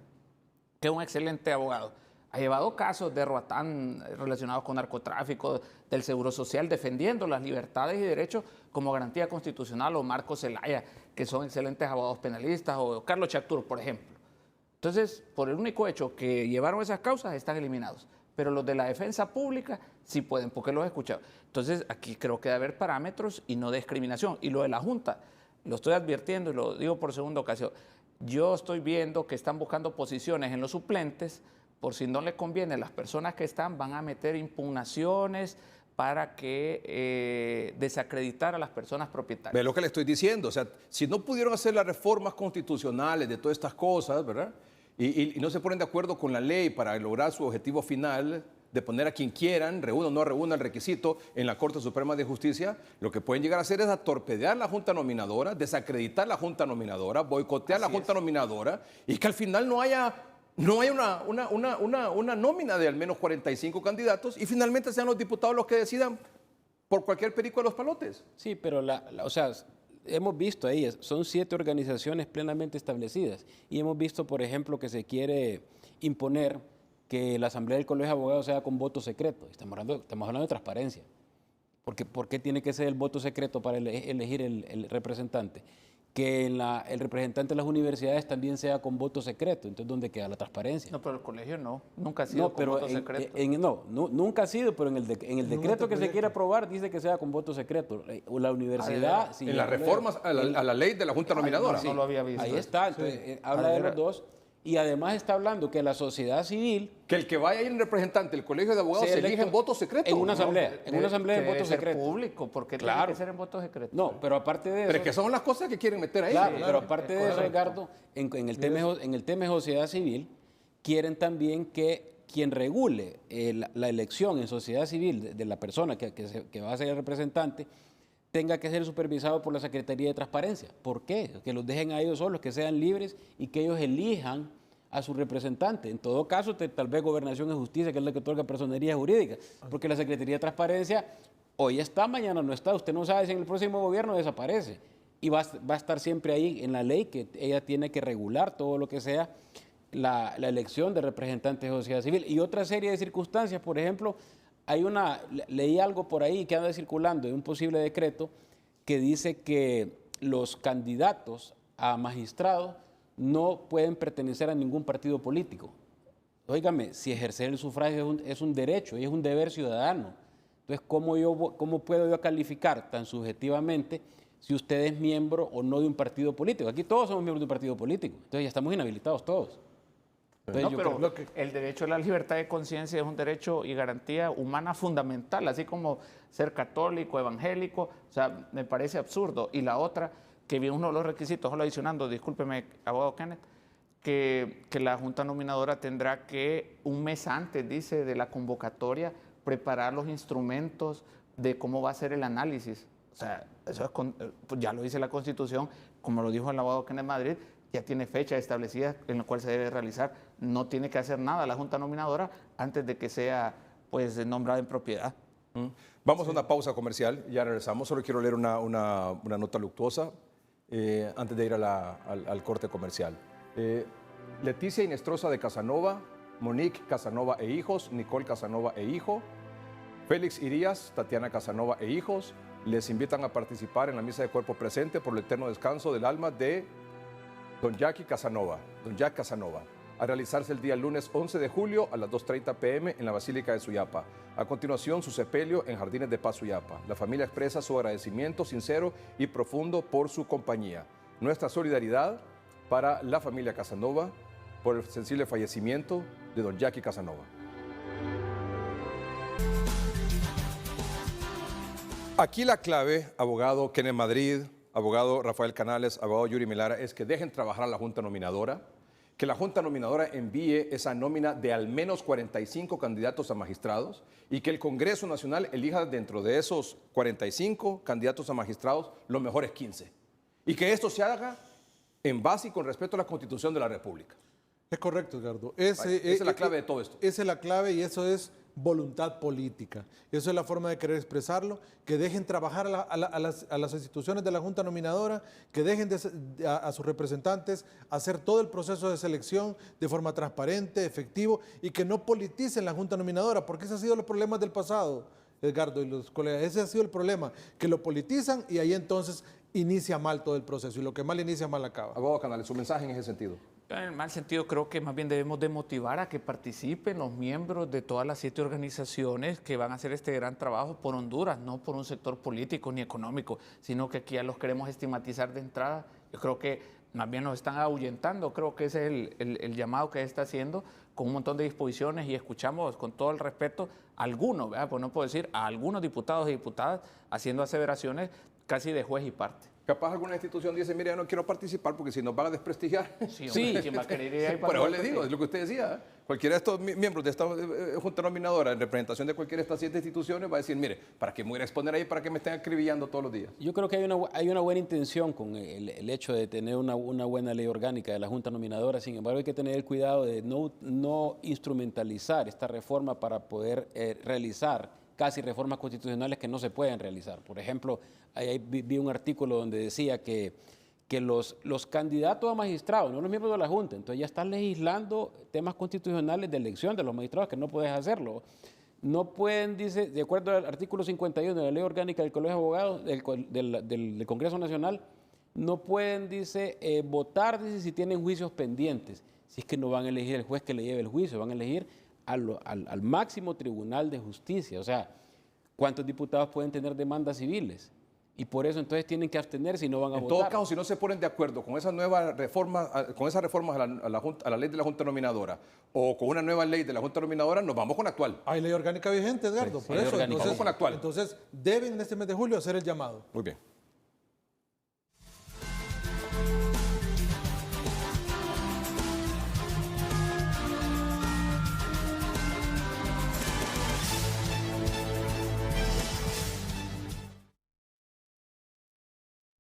que es un excelente abogado, ha llevado casos de Roatán relacionados con narcotráfico, del Seguro Social, defendiendo las libertades y derechos como garantía constitucional, o Marcos Zelaya, que son excelentes abogados penalistas, o Carlos Chactur, por ejemplo. Entonces, por el único hecho que llevaron esas causas, están eliminados. Pero los de la defensa pública sí pueden, porque los he escuchado. Entonces, aquí creo que debe haber parámetros y no discriminación. Y lo de la Junta, lo estoy advirtiendo y lo digo por segunda ocasión. Yo estoy viendo que están buscando posiciones en los suplentes, por si no les conviene, las personas que están van a meter impugnaciones para que desacreditar a las personas propietarias. Ve lo que le estoy diciendo, o sea, si no pudieron hacer las reformas constitucionales de todas estas cosas, ¿verdad? Y no se ponen de acuerdo con la ley para lograr su objetivo final de poner a quien quieran, reúna o no reúna el requisito en la Corte Suprema de Justicia, lo que pueden llegar a hacer es a torpedear la Junta Nominadora, desacreditar la Junta Nominadora, boicotear la Junta Nominadora, y que al final no haya una nómina de al menos 45 candidatos y finalmente sean los diputados los que decidan por cualquier perico de los palotes. Sí, pero o sea, hemos visto ahí, son 7 organizaciones plenamente establecidas y hemos visto, por ejemplo, que se quiere imponer que la Asamblea del Colegio de Abogados sea con voto secreto. Estamos hablando de transparencia. Porque, ¿por qué tiene que ser el voto secreto para elegir el representante? Que el representante de las universidades también sea con voto secreto. Entonces, ¿dónde queda la transparencia? No, pero el colegio no, nunca ha sido con voto secreto. Nunca ha sido, pero en el decreto que se quiere aprobar dice que sea con voto secreto. La universidad... En las reformas a la ley de la Junta Nominadora. No lo había visto. Ahí está, entonces, habla de los dos. Y además está hablando que la sociedad civil... Que el que vaya a ir en representante del Colegio de Abogados se elige en voto secreto. En una asamblea, en voto secreto. Público, porque claro, tiene que ser en voto secreto. No, pero aparte de eso... Pero es que son las cosas que quieren meter ahí. Claro, pero aparte de eso, Edgardo, en el tema de sociedad civil, quieren también que quien regule la elección en sociedad civil de la persona que va a ser el representante tenga que ser supervisado por la Secretaría de Transparencia. ¿Por qué? Que los dejen a ellos solos, que sean libres y que ellos elijan a su representante. En todo caso, tal vez Gobernación y Justicia, que es la que otorga personería jurídica, porque la Secretaría de Transparencia hoy está, mañana no está. Usted no sabe si en el próximo gobierno desaparece. Y va a estar siempre ahí en la ley que ella tiene que regular todo lo que sea la elección de representantes de sociedad civil. Y otra serie de circunstancias, por ejemplo, leí algo por ahí que anda circulando de un posible decreto que dice que los candidatos a magistrados no pueden pertenecer a ningún partido político. Óigame, si ejercer el sufragio es un derecho y es un deber ciudadano, entonces ¿cómo puedo yo calificar tan subjetivamente si usted es miembro o no de un partido político? Aquí todos somos miembros de un partido político, entonces ya estamos inhabilitados todos. Entonces, No, yo pero creo que el derecho a la libertad de conciencia es un derecho y garantía humana fundamental, así como ser católico, evangélico, o sea, me parece absurdo. Y la otra, que vi uno de los requisitos, solo adicionando, discúlpeme, abogado Kenneth, que la Junta Nominadora tendrá que, un mes antes, dice, de la convocatoria, preparar los instrumentos de cómo va a ser el análisis. O sea, eso es pues ya lo dice la Constitución, como lo dijo el abogado Kenneth Madrid, ya tiene fecha establecida en la cual se debe realizar. No tiene que hacer nada la Junta Nominadora antes de que sea pues nombrada en propiedad. Vamos a una pausa comercial, ya regresamos. Solo quiero leer una nota luctuosa antes de ir al corte comercial. Leticia Inestrosa de Casanova, Monique Casanova e hijos, Nicole Casanova e hijo, Félix Irías, Tatiana Casanova e hijos, les invitan a participar en la misa de cuerpo presente por el eterno descanso del alma de don Jack Casanova, a realizarse el día lunes 11 de julio a las 2:30 p.m. en la Basílica de Suyapa. A continuación, su sepelio en Jardines de Paz, Suyapa. La familia expresa su agradecimiento sincero y profundo por su compañía. Nuestra solidaridad para la familia Casanova por el sensible fallecimiento de don Jackie Casanova. Aquí la clave, abogado Kenneth Madrid, abogado Rafael Canales, abogado Yuri Milara, es que dejen trabajar a la Junta Nominadora, que la Junta Nominadora envíe esa nómina de al menos 45 candidatos a magistrados y que el Congreso Nacional elija dentro de esos 45 candidatos a magistrados los mejores 15. Y que esto se haga en base y con respeto a la Constitución de la República. Es correcto, Edgardo. Esa es la clave de todo esto. Esa es la clave y eso es voluntad política. Eso es la forma de querer expresarlo, que dejen trabajar a las instituciones de la Junta Nominadora, que dejen a sus representantes hacer todo el proceso de selección de forma transparente, efectivo, y que no politicen la Junta Nominadora, porque ese ha sido los problemas del pasado, Edgardo y los colegas. Ese ha sido el problema, que lo politizan y ahí entonces inicia mal todo el proceso, y lo que mal inicia, mal acaba. Abogado Canales, su mensaje en ese sentido. En el mal sentido, creo que más bien debemos de motivar a que participen los miembros de todas las 7 organizaciones que van a hacer este gran trabajo por Honduras, no por un sector político ni económico, sino que aquí ya los queremos estigmatizar de entrada. Yo creo que más bien nos están ahuyentando, creo que ese es el llamado que está haciendo con un montón de disposiciones y escuchamos con todo el respeto a algunos, ¿verdad? Pues no puedo decir a algunos diputados y diputadas haciendo aseveraciones casi de juez y parte. Capaz alguna institución dice, mire, yo no quiero participar porque si nos van a desprestigiar. Sí, ¿quién va a querer ir ahí para Por eso le digo, es lo que usted decía. Cualquiera de estos miembros de esta Junta Nominadora en representación de cualquiera de estas 7 instituciones va a decir, mire, ¿para qué me voy a exponer ahí para que me estén acribillando todos los días? Yo creo que hay una buena intención con el hecho de tener una buena ley orgánica de la Junta Nominadora. Sin embargo, hay que tener el cuidado de no instrumentalizar esta reforma para poder realizar casi reformas constitucionales que no se pueden realizar. Por ejemplo, ahí vi un artículo donde decía que los candidatos a magistrados, no los miembros de la Junta, entonces ya están legislando temas constitucionales de elección de los magistrados que no puedes hacerlo. No pueden, dice, de acuerdo al artículo 51 de la Ley Orgánica del Colegio de Abogados del Congreso Nacional, no pueden, dice, votar, dice, si tienen juicios pendientes. Si es que no van a elegir el juez que le lleve el juicio, van a elegir al máximo tribunal de justicia. O sea, ¿cuántos diputados pueden tener demandas civiles? Y por eso entonces tienen que abstenerse y no van a votar. En todo caso, si no se ponen de acuerdo con esas nuevas reformas, con esas reformas a la ley de la Junta Nominadora o con una nueva ley de la Junta Nominadora, nos vamos con la actual. Hay ley orgánica vigente, Edgardo, por eso. Vamos con la actual. Entonces deben en este mes de julio hacer el llamado. Muy bien.